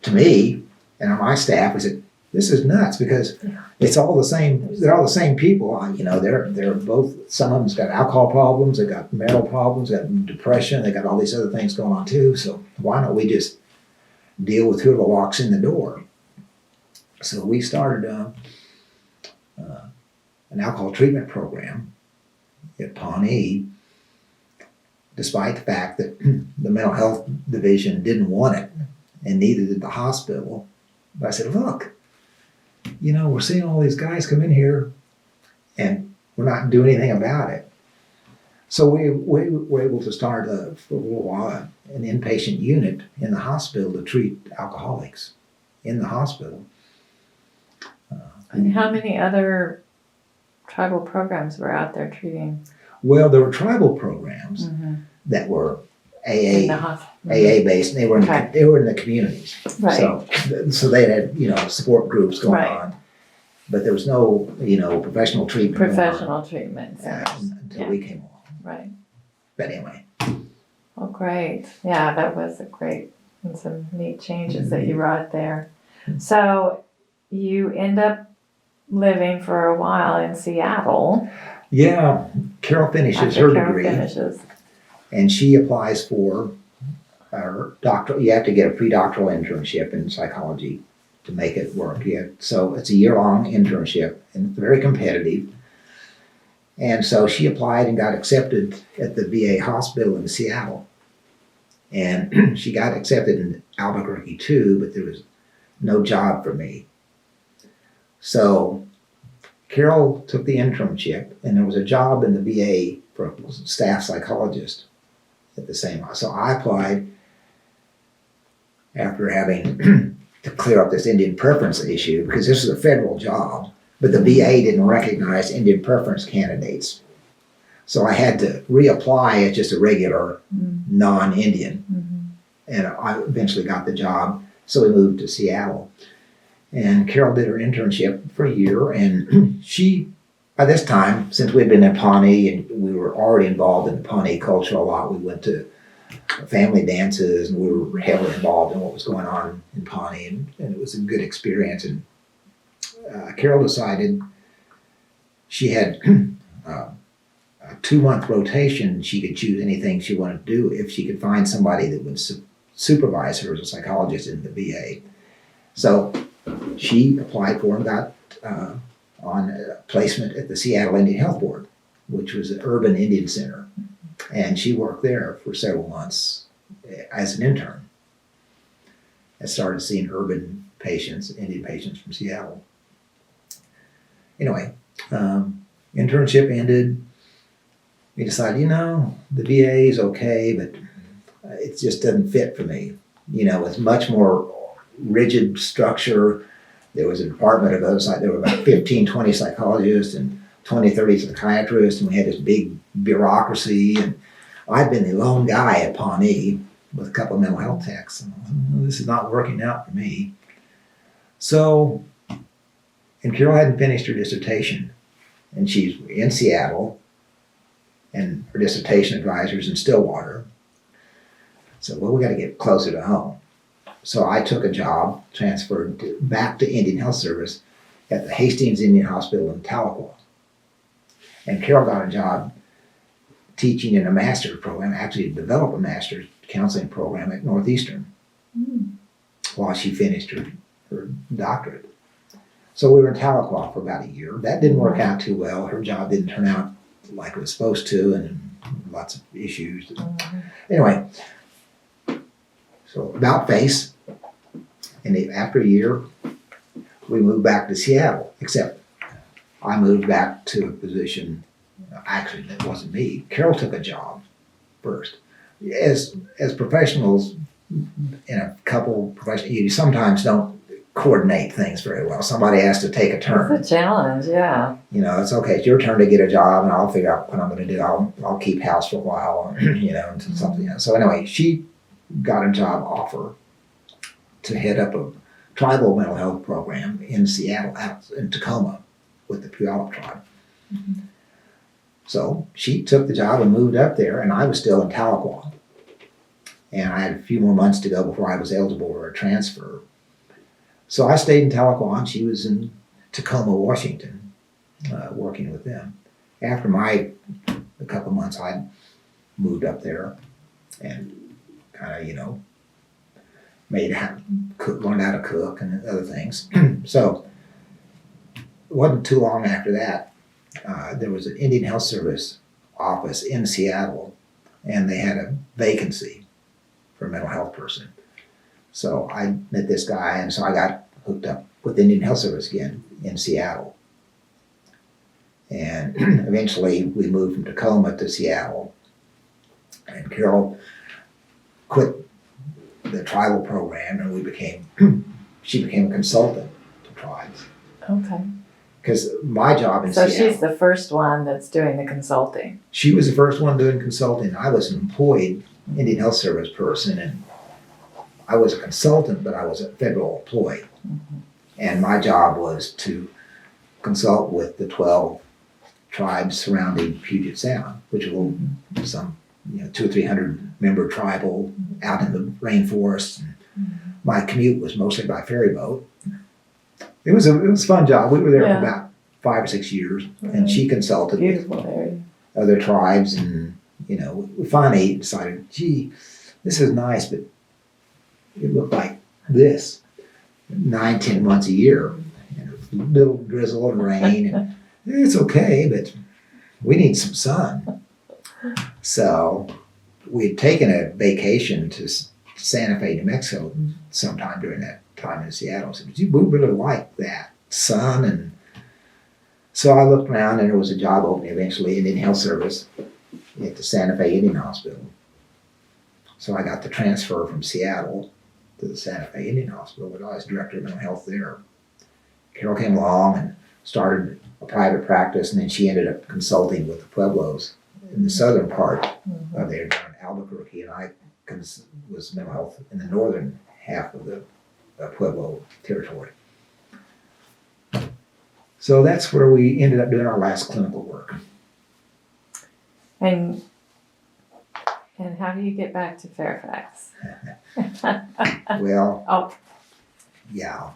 to me, and on my staff, we said, this is nuts, because it's all the same, they're all the same people. They're both, some of them's got alcohol problems, they got mental problems, they got depression, they got all these other things going on too. So why don't we just deal with whoever walks in the door? So we started an alcohol treatment program at Pawnee, despite the fact that the mental health division didn't want it, and neither did the hospital. But I said, look, we're seeing all these guys come in here, and we're not doing anything about it. So we were able to start, for a little while, an inpatient unit in the hospital to treat alcoholics in the hospital. And how many other tribal programs were out there treating? Well, there were tribal programs that were AA based, and they were in the communities. Right. So they had support groups going on, but there was no professional treatment. Treatment until we came along. Right. But anyway. Oh, great! Yeah, that was and some neat changes that you brought there. So you end up living for a while in Seattle. Yeah, Carol finishes her degree. And she applies for her doctoral. You have to get a pre-doctoral internship in psychology to make it work. So it's a year-long internship, and it's very competitive. And so she applied and got accepted at the VA hospital in Seattle. And she got accepted in Albuquerque too, but there was no job for me. So Carol took the internship, and there was a job in the VA for a staff psychologist at the same time. So I applied after having to clear up this Indian preference issue, because this was a federal job, but the VA didn't recognize Indian preference candidates. So I had to reapply as just a regular non-Indian. And I eventually got the job, so we moved to Seattle. And Carol did her internship for a year, and she, by this time, since we'd been in Pawnee and we were already involved in the Pawnee culture a lot, we went to family dances and we were heavily involved in what was going on in Pawnee, and it was a good experience. And Carol decided she had a 2-month rotation. She could choose anything she wanted to do if she could find somebody that would supervise her as a psychologist in the VA. So she applied for and got on a placement at the Seattle Indian Health Board, which was an urban Indian center. And she worked there for several months as an intern and started seeing urban patients, Indian patients from Seattle. Anyway, internship ended. We decided, the VA is okay, but it just doesn't fit for me. It's much more rigid structure. There was a department of oversight. There were about 15, 20 psychologists and 20, 30 psychiatrists, and we had this big bureaucracy. And I'd been the lone guy at Pawnee with a couple of mental health techs. And this is not working out for me. So, and Carol hadn't finished her dissertation, and she's in Seattle, and her dissertation advisor's in Stillwater. So, we got to get closer to home. So I took a job, transferred back to Indian Health Service at the Hastings Indian Hospital in Tahlequah. And Carol got a job teaching in a master's program, actually developed a master's counseling program at Northeastern while she finished her doctorate. So we were in Tahlequah for about a year. That didn't work out too well. Her job didn't turn out like it was supposed to, and lots of issues. Anyway, so about face, and after a year, we moved back to Seattle, except I moved back to a position, actually that wasn't me. Carol took a job first. As professionals, in a couple professional, you sometimes don't coordinate things very well. Somebody has to take a turn. It's a challenge, yeah. It's okay, it's your turn to get a job, and I'll figure out what I'm going to do. I'll keep house for a while, until something else. So anyway, she got a job offer to head up a tribal mental health program in Seattle, out in Tacoma, with the Puyallup tribe. So she took the job and moved up there, and I was still in Tahlequah. And I had a few more months to go before I was eligible for a transfer. So I stayed in Tahlequah, and she was in Tacoma, Washington, working with them. After a couple months, I moved up there and kind of, learned how to cook and other things. So it wasn't too long after that, there was an Indian Health Service office in Seattle, and they had a vacancy for a mental health person. So I met this guy, and so I got hooked up with Indian Health Service again in Seattle. And eventually we moved from Tacoma to Seattle. And Carol quit the tribal program, and she became a consultant to tribes. Okay. Because my job in So Seattle. she's the first one that's doing the consulting. She was the first one doing consulting. I was an employed Indian Health Service person, and I was a consultant, but I was a federal employee. And my job was to consult with the 12 tribes surrounding Puget Sound, which were some 200 or 300 member tribal out in the rainforest. My commute was mostly by ferry boat. It was a fun job. We were there for about 5 or 6 years, and she consulted Beautiful area. other tribes, and we finally decided, gee, this is nice, but it looked like this 9-10 months a year, little drizzle and rain, and it's okay, but we need some sun. So we had taken a vacation to Santa Fe, New Mexico sometime during that time in Seattle. So we really like that sun. And so I looked around, and there was a job opening eventually in Indian Health Service at the Santa Fe Indian Hospital. So I got the transfer from Seattle to the Santa Fe Indian Hospital, where I was director of mental health there. Carol came along and started a private practice, and then she ended up consulting with the Pueblos in the southern part of there, down in Albuquerque, and I was mental health in the northern half of the Pueblo territory. So that's where we ended up doing our last clinical work. And how do you get back to Fairfax? Well, yeah.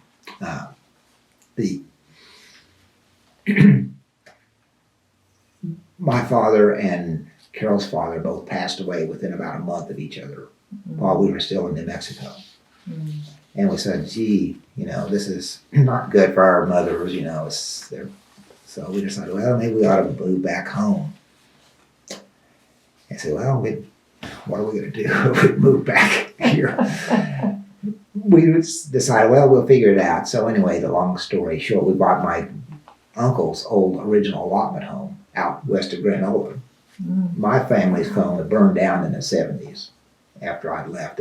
My father and Carol's father both passed away within about a month of each other while we were still in New Mexico. And we said, gee, this is not good for our mothers, so we decided, well, maybe we ought to move back home. I said, well, what are we going to do if we move back here? We decided, well, we'll figure it out. So anyway, the long story short, we bought my uncle's old original allotment home out west of Granola. My family's home had burned down in the 70s. After I left,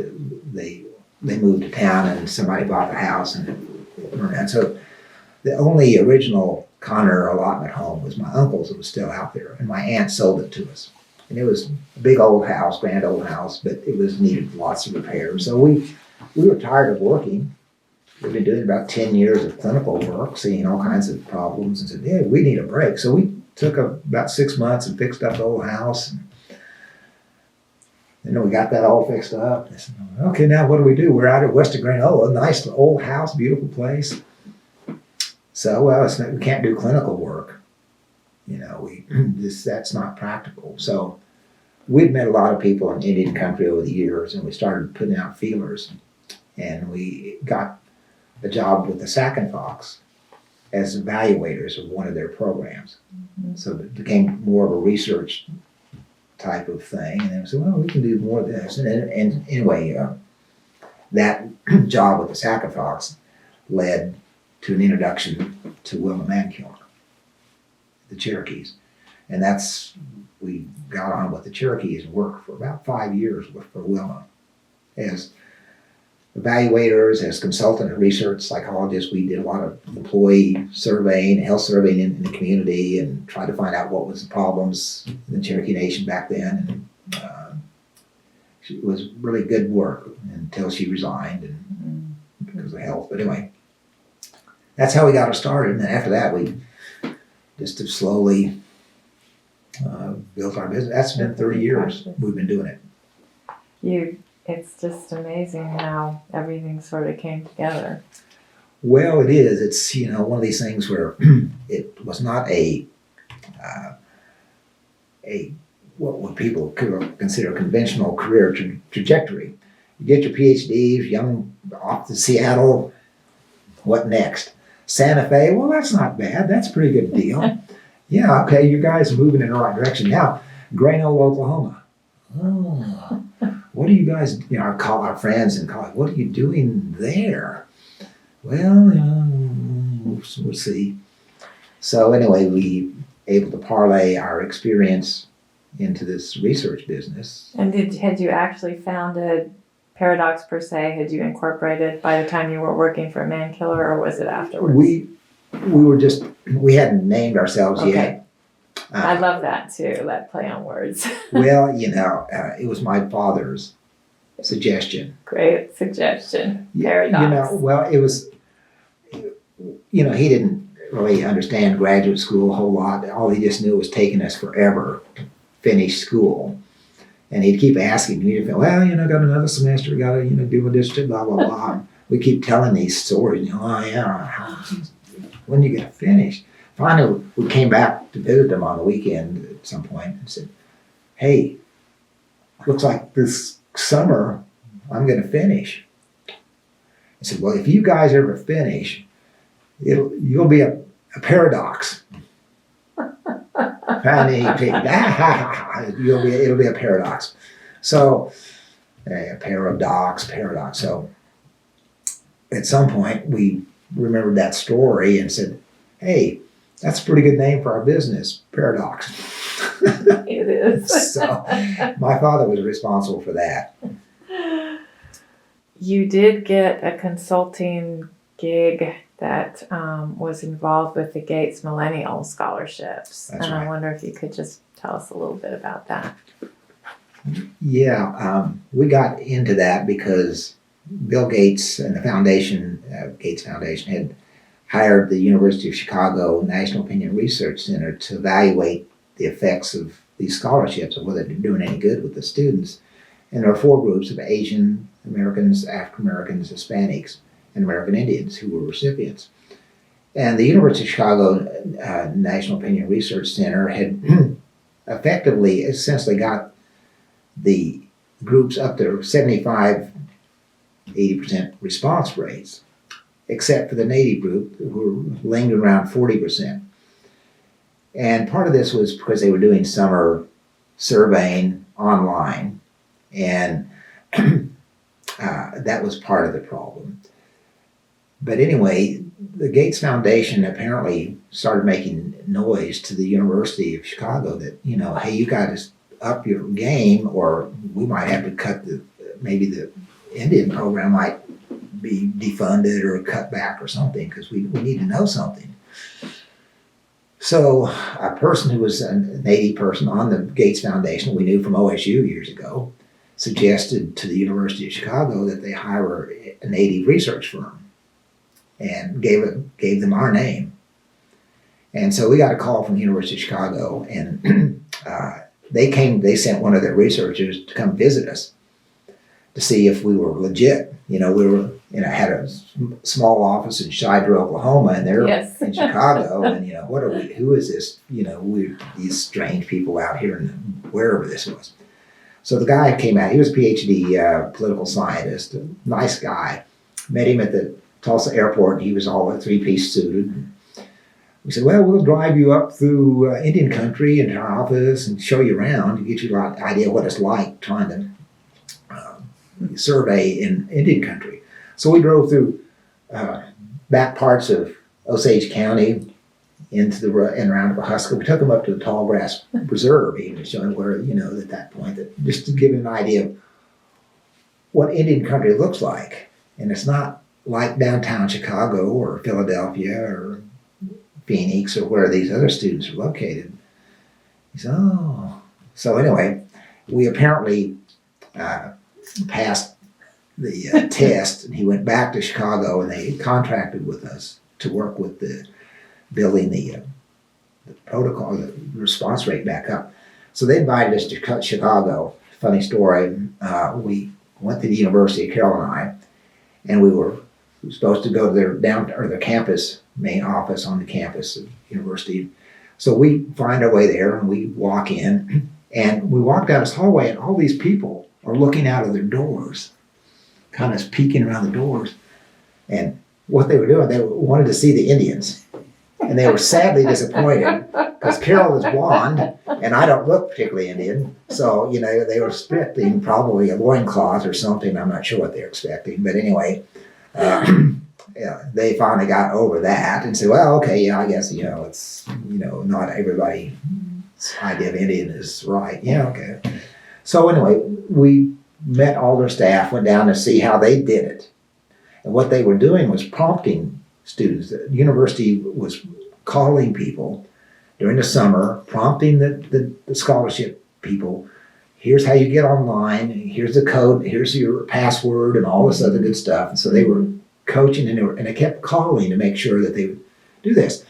they moved to town, and somebody bought the house, and it burned down. So the only original Connor allotment home was my uncle's that was still out there, and my aunt sold it to us. And it was a big old house, grand old house, but it needed lots of repairs. So we were tired of working. We've been doing about 10 years of clinical work, seeing all kinds of problems, and said, yeah, we need a break. So we took about 6 months and fixed up the whole house. And we got that all fixed up. I said, okay, now what do we do? We're out at west of Granola, nice old house, beautiful place. So, well, we can't do clinical work. That's not practical. So we'd met a lot of people in Indian country over the years, and we started putting out feelers. And we got a job with the Sac and Fox as evaluators of one of their programs. So it became more of a research type of thing. And then we said, well, we can do more of this. And anyway, that job with the Sac and Fox led to an introduction to Wilma Mankiller, the Cherokees. And we got on with the Cherokees and worked for about 5 years for Wilma. As evaluators, as consultant and research psychologists, we did a lot of employee surveying, health surveying in the community, and tried to find out what was the problems in the Cherokee Nation back then. And it was really good work until she resigned and because of health. But anyway, that's how we got her started. And then after that, we just have slowly built our business. That's been 30 years we've been doing it. It's just amazing how everything sort of came together. Well, it is. It's, one of these things where it was not a what would people consider a conventional career trajectory. You get your PhD, young, off to Seattle, what next? Santa Fe, well, that's not bad. That's a pretty good deal. Yeah, okay, you guys are moving in the right direction. Now, Grano, Oklahoma. Oh, what are you guys, our friends in college, what are you doing there? Well, we'll see. So anyway, we able to parlay our experience into this research business. And had you actually founded Paradox per se? Had you incorporated by the time you were working for Mankiller, or was it afterwards? We hadn't named ourselves yet. I love that too, that play on words. Well, it was my father's suggestion. Great suggestion. Paradox. It was, he didn't really understand graduate school a whole lot. All he just knew was taking us forever to finish school. And he'd keep asking me, got another semester, got to, do this, blah, blah, blah. We keep telling these stories, when do you get finished? Finally, we came back to visit them on the weekend at some point and said, hey, looks like this summer I'm going to finish. I said, well, if you guys ever finish, you'll be a paradox. It'll be a paradox. So, a paradox. So, at some point, we remembered that story and said, hey, that's a pretty good name for our business, Paradox. It is. So, my father was responsible for that. You did get a consulting gig that was involved with the Gates Millennial Scholarships. That's and right. I wonder if you could just tell us a little bit about that. Yeah, we got into that because Bill Gates and the foundation, Gates Foundation, had hired the University of Chicago National Opinion Research Center to evaluate the effects of these scholarships and whether they're doing any good with the students. And there are 4 groups of Asian Americans, African Americans, Hispanics, and American Indians who were recipients. And the University of Chicago National Opinion Research Center had essentially got the groups up to 75, 80% response rates, except for the Native group, who were lingering around 40%. And part of this was because they were doing summer surveying online, and that was part of the problem. But anyway, the Gates Foundation apparently started making noise to the University of Chicago that, hey, you got to up your game, or we might have to cut maybe the Indian program might be defunded or cut back or something, because we need to know something. So a person who was a Native person on the Gates Foundation, we knew from OSU years ago, suggested to the University of Chicago that they hire a Native research firm, and gave them our name. And so we got a call from the University of Chicago, and they sent one of their researchers to come visit us to see if we were legit. We were and I had a small office in Shidra, Oklahoma, and they're Yes. in Chicago. And what are we? Who is this? We're these strange people out here, and wherever this was. So the guy came out. He was a PhD political scientist, a nice guy. Met him at the Tulsa airport. And he was all a three-piece suited. We said, well, we'll drive you up through Indian country into our office and show you around to get you an idea what it's like trying to survey in Indian country. So we drove through back parts of Osage County into and around Huska. We took them up to the Tall Grass Preserve, even showing where, at that point, just to give you an idea of what Indian country looks like. And it's not like downtown Chicago or Philadelphia or Phoenix or where these other students are located. He said, oh. So anyway, we apparently passed the test, and he went back to Chicago, and they contracted with us to work with building the protocol, the response rate back up. So they invited us to Chicago. Funny story. We went to the University of Carroll and we were supposed to go to their campus, main office on the campus of the university. So we find our way there, and we walk in, and we walk down this hallway, and all these people are looking out of their doors, kind of peeking around the doors. And what they were doing, they wanted to see the Indians. And they were sadly disappointed because Carol is blonde and I don't look particularly Indian. So, they were expecting probably a loincloth or something. I'm not sure what they're expecting. But anyway, they finally got over that and said, well, okay, yeah, I guess, it's, not everybody's idea of Indian is right. Yeah, okay. So anyway, we met all their staff, went down to see how they did it. And what they were doing was prompting students. The university was calling people during the summer, prompting the scholarship people. Here's how you get online. Here's the code. Here's your password and all this other good stuff. And so they were coaching, and they kept calling to make sure that they would do this.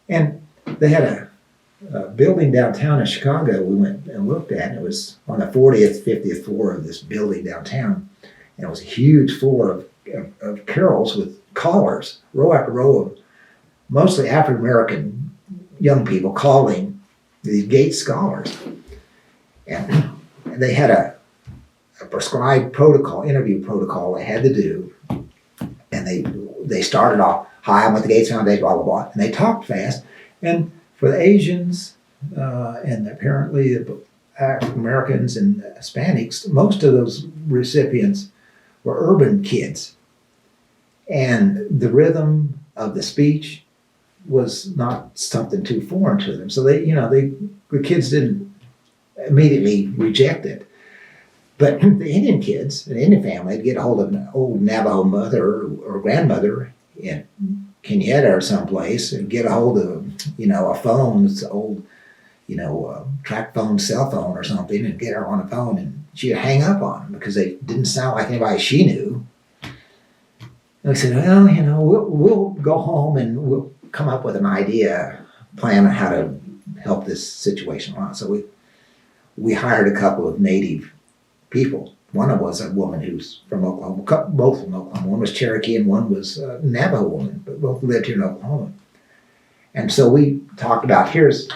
And they had a building downtown in Chicago we went and looked at, and it was on the 40th, 50th floor of this building downtown. And it was a huge floor of carrels with callers, row after row of mostly African-American young people calling these Gates scholars. And they had a prescribed protocol, interview protocol they had to do. And they started off, hi, I'm with the Gates Foundation, blah, blah, blah. And they talked fast. And for the Asians and apparently the African Americans and Hispanics, most of those recipients were urban kids. And the rhythm of the speech was not something too foreign to them. So the kids didn't immediately reject it. But the Indian kids, an Indian family, would get a hold of an old Navajo mother or grandmother in Kenyatta or someplace and get a hold of, a phone, it's an old, track phone, cell phone or something, and get her on the phone, and she'd hang up on them because they didn't sound like anybody she knew. And I said, well, we'll go home and we'll come up with an idea, plan on how to help this situation out. So we hired a couple of native people. One of was a woman who's from Oklahoma, both from Oklahoma. One was Cherokee and one was a Navajo woman, but both lived here in Oklahoma. And so we talked about, here's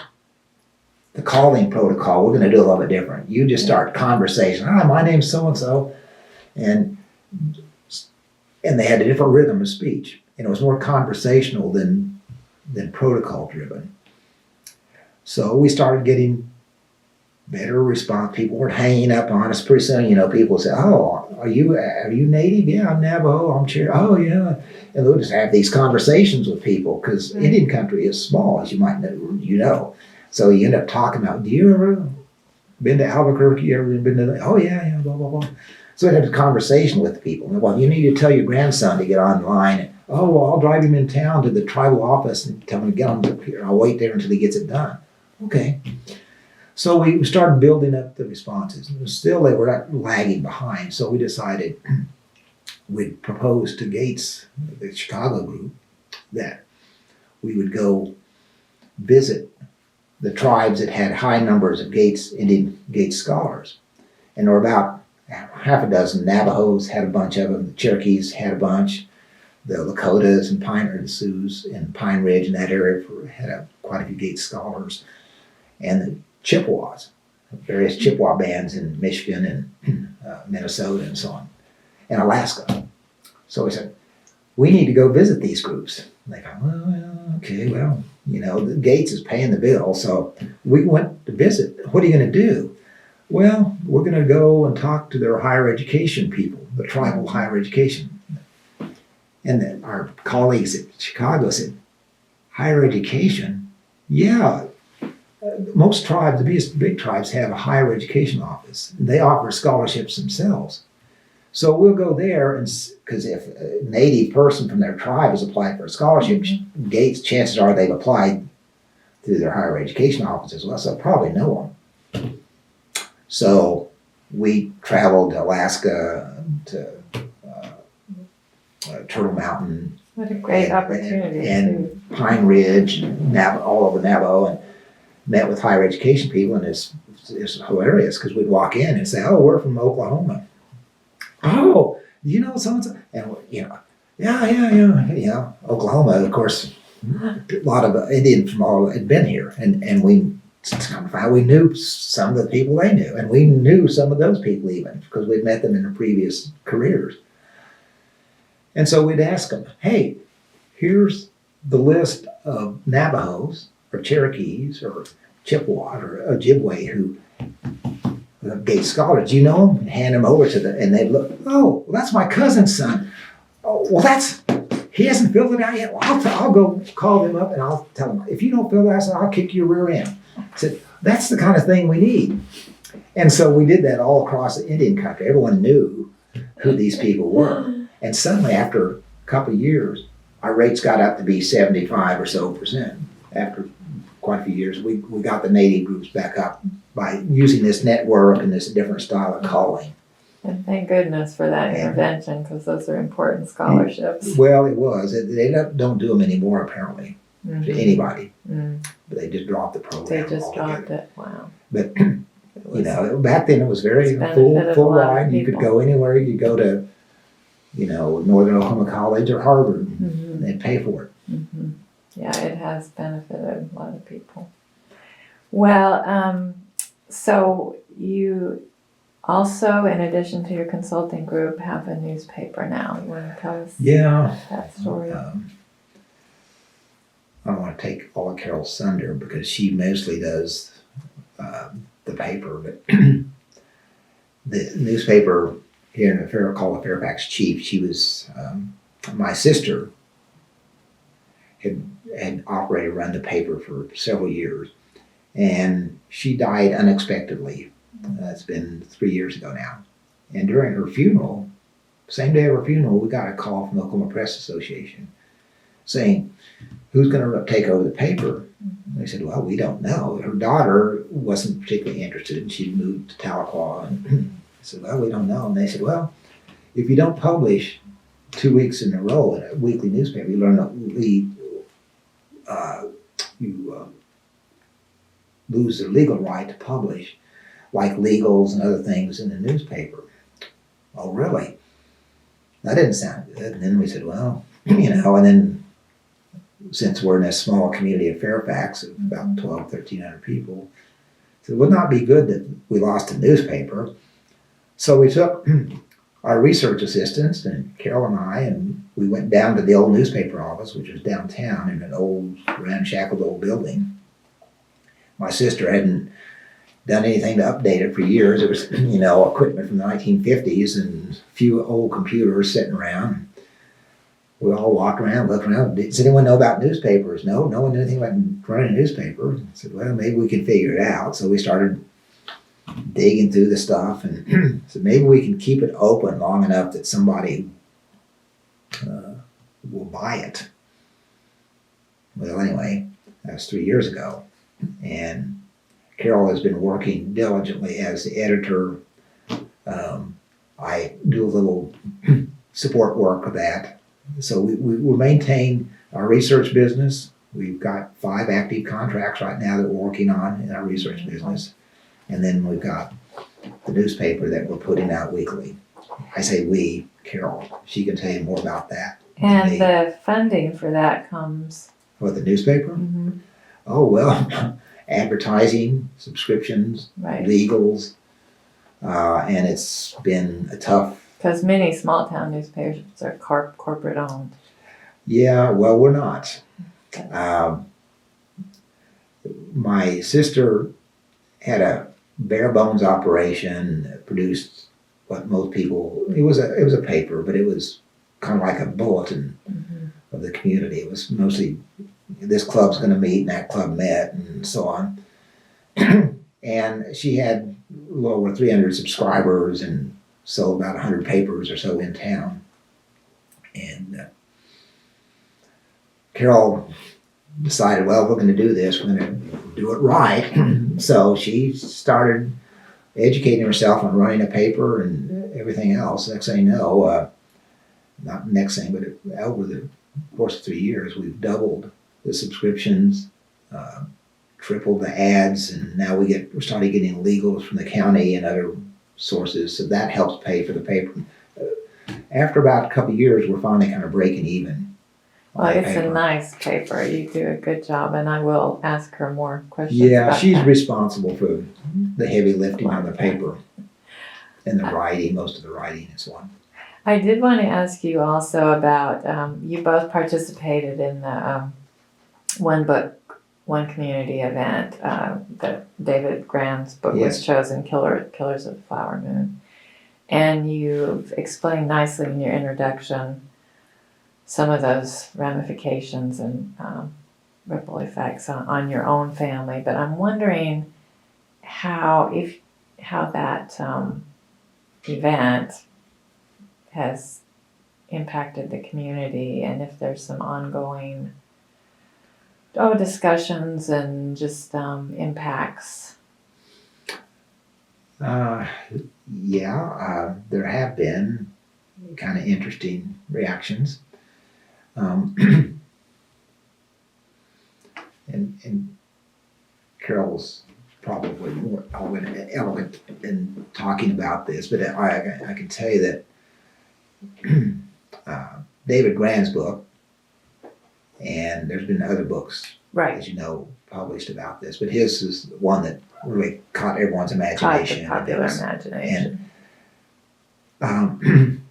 the calling protocol. We're going to do a little bit different. You just start conversation. Hi, my name's so-and-so. And they had a different rhythm of speech. And it was more conversational than protocol driven. So we started getting better response. People were hanging up on us. Pretty soon, people say, oh, are you native? Yeah, I'm Navajo, I'm Cherokee. Oh, yeah. And we'll just have these conversations with people because Indian country is small, as you might know. So you end up talking about, do you ever been to Albuquerque? You ever been to, oh, yeah, blah, blah, blah. So we had a conversation with people. Well, you need to tell your grandson to get online. Oh, well, I'll drive him in town to the tribal office and tell him to get on up here. I'll wait there until he gets it done. Okay. So we started building up the responses. Still, they were lagging behind. So we decided we'd propose to Gates, the Chicago group, that we would go visit the tribes that had high numbers of Indian Gates scholars. And there were about half a dozen. Navajos had a bunch of them. The Cherokees had a bunch. The Lakotas and the Sioux and Pine Ridge in that area had quite a few Gates scholars. And the Chippewas, various Chippewa bands in Michigan and Minnesota and so on, and Alaska. So we said, we need to go visit these groups. And they thought, well, okay, well, the Gates is paying the bill, so we went to visit. What are you going to do? Well, we're going to go and talk to their higher education people, the tribal higher education. And then our colleagues at Chicago said, higher education? Yeah. Most tribes, the big tribes, have a higher education office. They offer scholarships themselves. So we'll go there, and because if a native person from their tribe has applied for a scholarship, Gates, chances are they've applied through their higher education office as well, so they'll probably know them. So we traveled to Alaska, to Turtle Mountain. What a great opportunity. And Pine Ridge, and all over Navajo, and met with higher education people, and it's hilarious because we'd walk in and say, oh, we're from Oklahoma. Oh, you know so-and-so? And, yeah. Oklahoma, of course, a lot of Indians from all had been here, and we knew some of the people they knew, and we knew some of those people even because we'd met them in their previous careers. And so we'd ask them, hey, here's the list of Navajos or Cherokees or Chippewas or Ojibwe who Gates scholars. Do you know them? And hand them over to them, and they'd look, oh, well, that's my cousin's son. Oh, well, he hasn't filled it out yet. Well, I'll go call them up and I'll tell them, if you don't fill that out, I'll kick your rear end. I said, that's the kind of thing we need. And so we did that all across the Indian country. Everyone knew who these people were. And suddenly, after a couple of years, our rates got up to be 75% or so. After quite a few years, we got the native groups back up by using this network and this different style of calling. And thank goodness for that intervention, because those are important scholarships. Well, it was. They don't do them anymore, apparently, to anybody. But they just dropped the program. They just dropped it. Wow. But, back then it was very full ride. You could go anywhere. You could go to, Northern Oklahoma College or Harvard, and they'd pay for it. Yeah, it has benefited a lot of people. Well, so you also, in addition to your consulting group, have a newspaper now. You want to tell us that story? I don't want to take all of Carol's thunder because she mostly does the paper, but the newspaper here in the called the Fairfax Chief, she was, my sister had operated, run the paper for several years, and she died unexpectedly. That's been 3 years ago now. And during her funeral, same day of her funeral, we got a call from the Oklahoma Press Association saying, who's going to take over the paper? They said, well, we don't know. Her daughter wasn't particularly interested, and she moved to Tahlequah. And I said, well, we don't know. And they said, well, if you don't publish 2 weeks in a row in a weekly newspaper, you lose the legal right to publish, like legals and other things in the newspaper. Oh, really? That didn't sound good. And then we said, well, and then since we're in a small community of Fairfax of about 1,300 people, so it would not be good that we lost a newspaper. So we took our research assistants and Carol and I, and we went down to the old newspaper office, which was downtown in an old ramshackled old building. My sister hadn't done anything to update it for years. It was, equipment from the 1950s and a few old computers sitting around. We all walked around, looked around. Does anyone know about newspapers? No one knew anything about running a newspaper. I said, well, maybe we can figure it out. So we started digging through the stuff and said, maybe we can keep it open long enough that somebody will buy it. Well, anyway, that was 3 years ago. And Carol has been working diligently as the editor. I do a little support work of that. So we maintain our research business. We've got 5 active contracts right now that we're working on in our research business. And then we've got the newspaper that we're putting out weekly. I say we, Carol. She can tell you more about that. And the funding for that comes. For the newspaper? Mm-hmm. Oh, well, advertising, subscriptions, Right. legals, and it's been a tough. Because many small town newspapers are corporate owned. Yeah, well, we're not. My sister had a bare bones operation, produced what most people, it was a paper, but it was kind of like a bulletin of the community. It was mostly, this club's going to meet and that club met and so on. And she had a little over 300 subscribers and sold about 100 papers or so in town. And Carol decided, well, we're going to do this, we're going to do it right. So she started educating herself on running a paper and everything else. Next thing you know, not next thing, but over the course of 3 years, we've doubled the subscriptions, tripled the ads, and now we're starting getting legals from the county and other sources, so that helps pay for the paper. After about a couple of years, we're finally kind of breaking even. Well, it's a nice paper. You do a good job, and I will ask her more questions. Yeah, she's responsible for the heavy lifting on the paper and the writing, most of the writing and so on. I did want to ask you also about, you both participated in the One Book, One Community event. That David Graham's book was chosen, Killers of the Flower Moon. And you've explained nicely in your introduction some of those ramifications and ripple effects on your own family. But I'm wondering how that event has impacted the community, and if there's some ongoing discussions and just impacts. There have been kind of interesting reactions. And Carol's probably more eloquent in talking about this, but I can tell you that David Graham's book, and there's been other books, right, as you know, published about this, but his is one that really caught everyone's imagination. Caught the popular imagination. And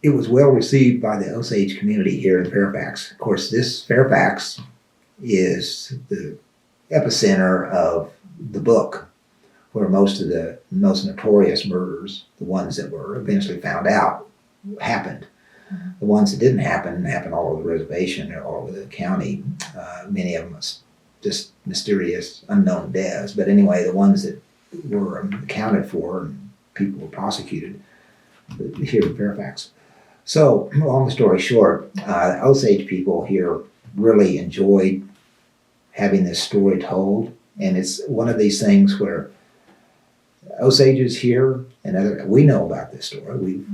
it was well received by the Osage community here in Fairfax. Of course, this Fairfax is the epicenter of the book, where most of the most notorious murders, the ones that were eventually found out, happened. Mm-hmm. The ones that didn't happen happened all over the reservation or all over the county. Many of them was just mysterious, unknown deaths. But anyway, the ones that were accounted for and people were prosecuted here in Fairfax. So, long story short, Osage people here really enjoyed having this story told. And it's one of these things where Osages here and we know about this story. We've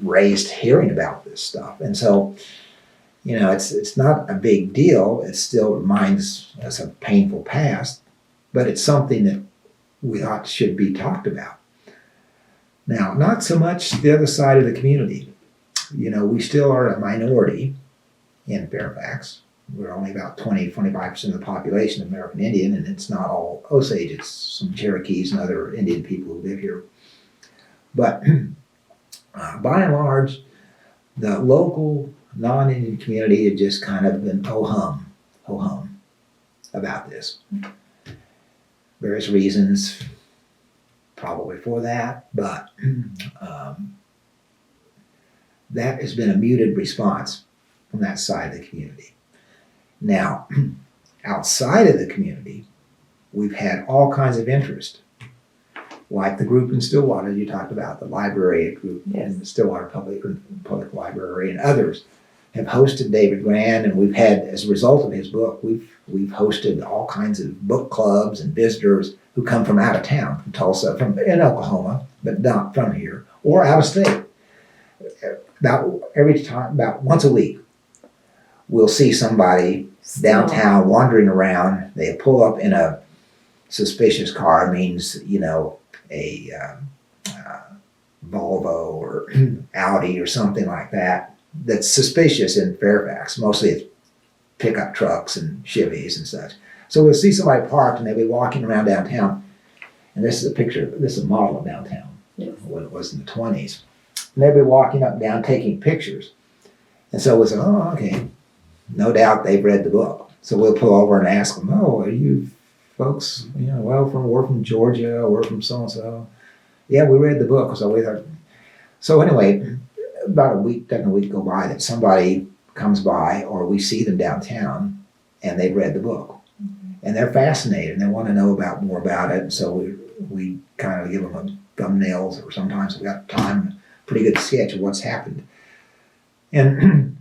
raised hearing about this stuff. And so, it's not a big deal. It still reminds us of painful past, but it's something that we thought should be talked about. Now, not so much the other side of the community. We still are a minority in Fairfax. We're only about 20-25% of the population of American Indian, and it's not all Osage. It's some Cherokees and other Indian people who live here. But by and large, the local non-Indian community had just kind of been ho-hum about this. Various reasons probably for that, but that has been a muted response from that side of the community. Now, outside of the community, we've had all kinds of interest, like the group in Stillwater you talked about, the library group in the Stillwater Public Library, and others have hosted David Graham, and we've had, as a result of his book, we've hosted all kinds of book clubs and visitors who come from out of town, from Tulsa, in Oklahoma, but not from here, or out of state. About once a week, we'll see somebody downtown wandering around. They pull up in a suspicious car means, a Volvo or Audi or something like that that's suspicious in Fairfax. Mostly it's pickup trucks and Chevys and such. So we'll see somebody parked and they'll be walking around downtown. And this is a model of downtown, Yes. what it was in the 20s. And they'll be walking up and down taking pictures. And so we say, oh, okay. No doubt they've read the book. So we'll pull over and ask them, oh, are you folks, we're from Georgia, we're from so-and-so. Yeah, we read the book. So anyway, about a week go by that somebody comes by or we see them downtown and they've read the book. Mm-hmm. And they're fascinated and they want to know more about it. So we kind of give them thumbnails, or sometimes we got time, pretty good sketch of what's happened. And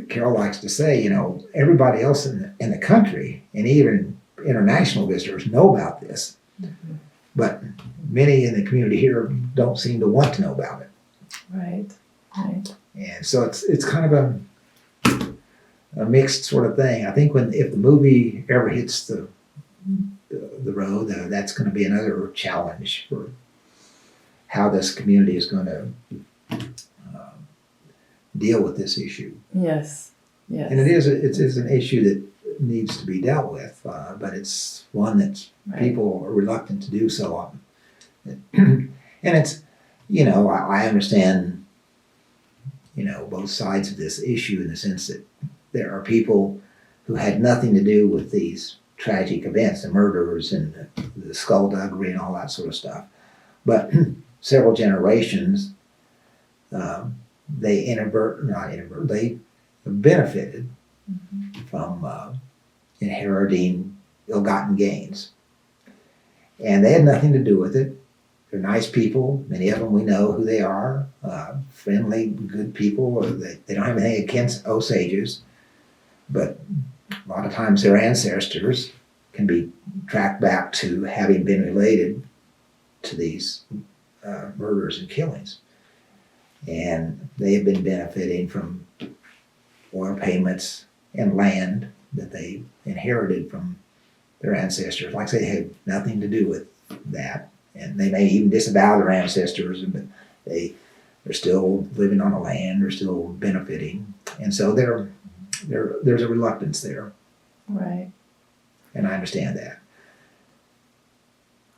Carol likes to say, everybody else in the country and even international visitors know about this. Mm-hmm. But many in the community here don't seem to want to know about it. Right. And so it's kind of a mixed sort of thing. I think if the movie ever hits the road, that's going to be another challenge for how this community is going to deal with this issue. Yes. And it is an issue that needs to be dealt with, but it's one that people are reluctant to do so often. And it's, I understand, both sides of this issue in the sense that there are people who had nothing to do with these tragic events, the murders and the skullduggery and all that sort of stuff. But several generations, they benefited from inheriting ill-gotten gains. And they had nothing to do with it. They're nice people. Many of them we know who they are. Friendly, good people. They don't have anything against Osages. But a lot of times their ancestors can be tracked back to having been related to these murders and killings. And they have been benefiting from oil payments and land that they inherited from their ancestors. Like I say, they had nothing to do with that. And they may even disavow their ancestors, but they're still living on the land, they're still benefiting. And so there's a reluctance there. Right. And I understand that.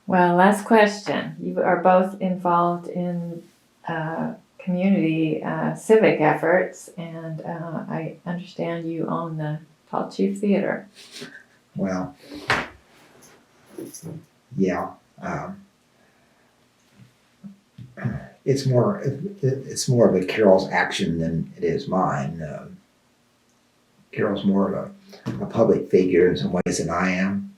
Well, last question. You are both involved in community civic efforts, and I understand you own the Tall Chief Theater. Well, yeah. It's more of a Carol's action than it is mine. Carol's more of a public figure in some ways than I am,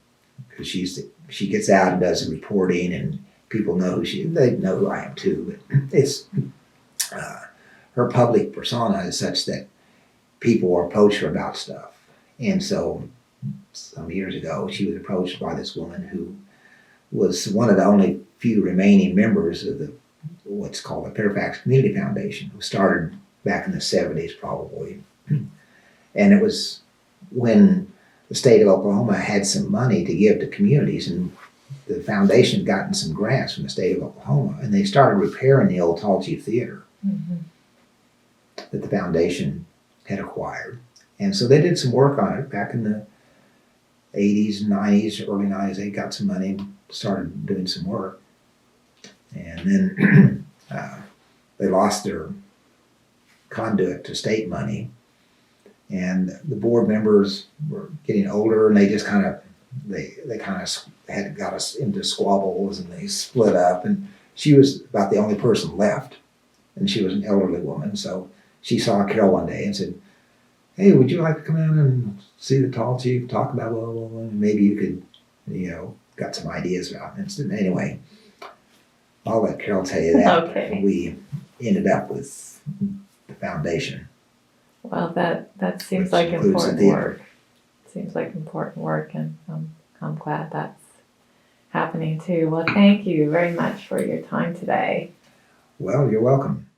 because she gets out and does the reporting, and people know they know who I am too. But it's her public persona is such that people approach her about stuff, and so some years ago she was approached by this woman who was one of the only few remaining members of what's called the Fairfax Community Foundation, who started back in the 70s probably. And it was when the state of Oklahoma had some money to give to communities, and the foundation had gotten some grants from the state of Oklahoma, and they started repairing the old Tall Chief Theater that the foundation had acquired. And so they did some work on it back in the 80s, 90s, early 90s. They got some money and started doing some work. And then they lost their conduit to state money. And the board members were getting older, and they just got us into squabbles, and they split up. And she was about the only person left, and she was an elderly woman. So she saw Carol one day and said, "Hey, would you like to come in and see the Tall Chief, talk about blah, blah, blah, and maybe you could, got some ideas about it." And anyway, I'll let Carol tell you that. Okay. We ended up with the foundation. Well, that seems like important work. Seems like important work, and I'm glad that's happening too. Well, thank you very much for your time today. Well, you're welcome.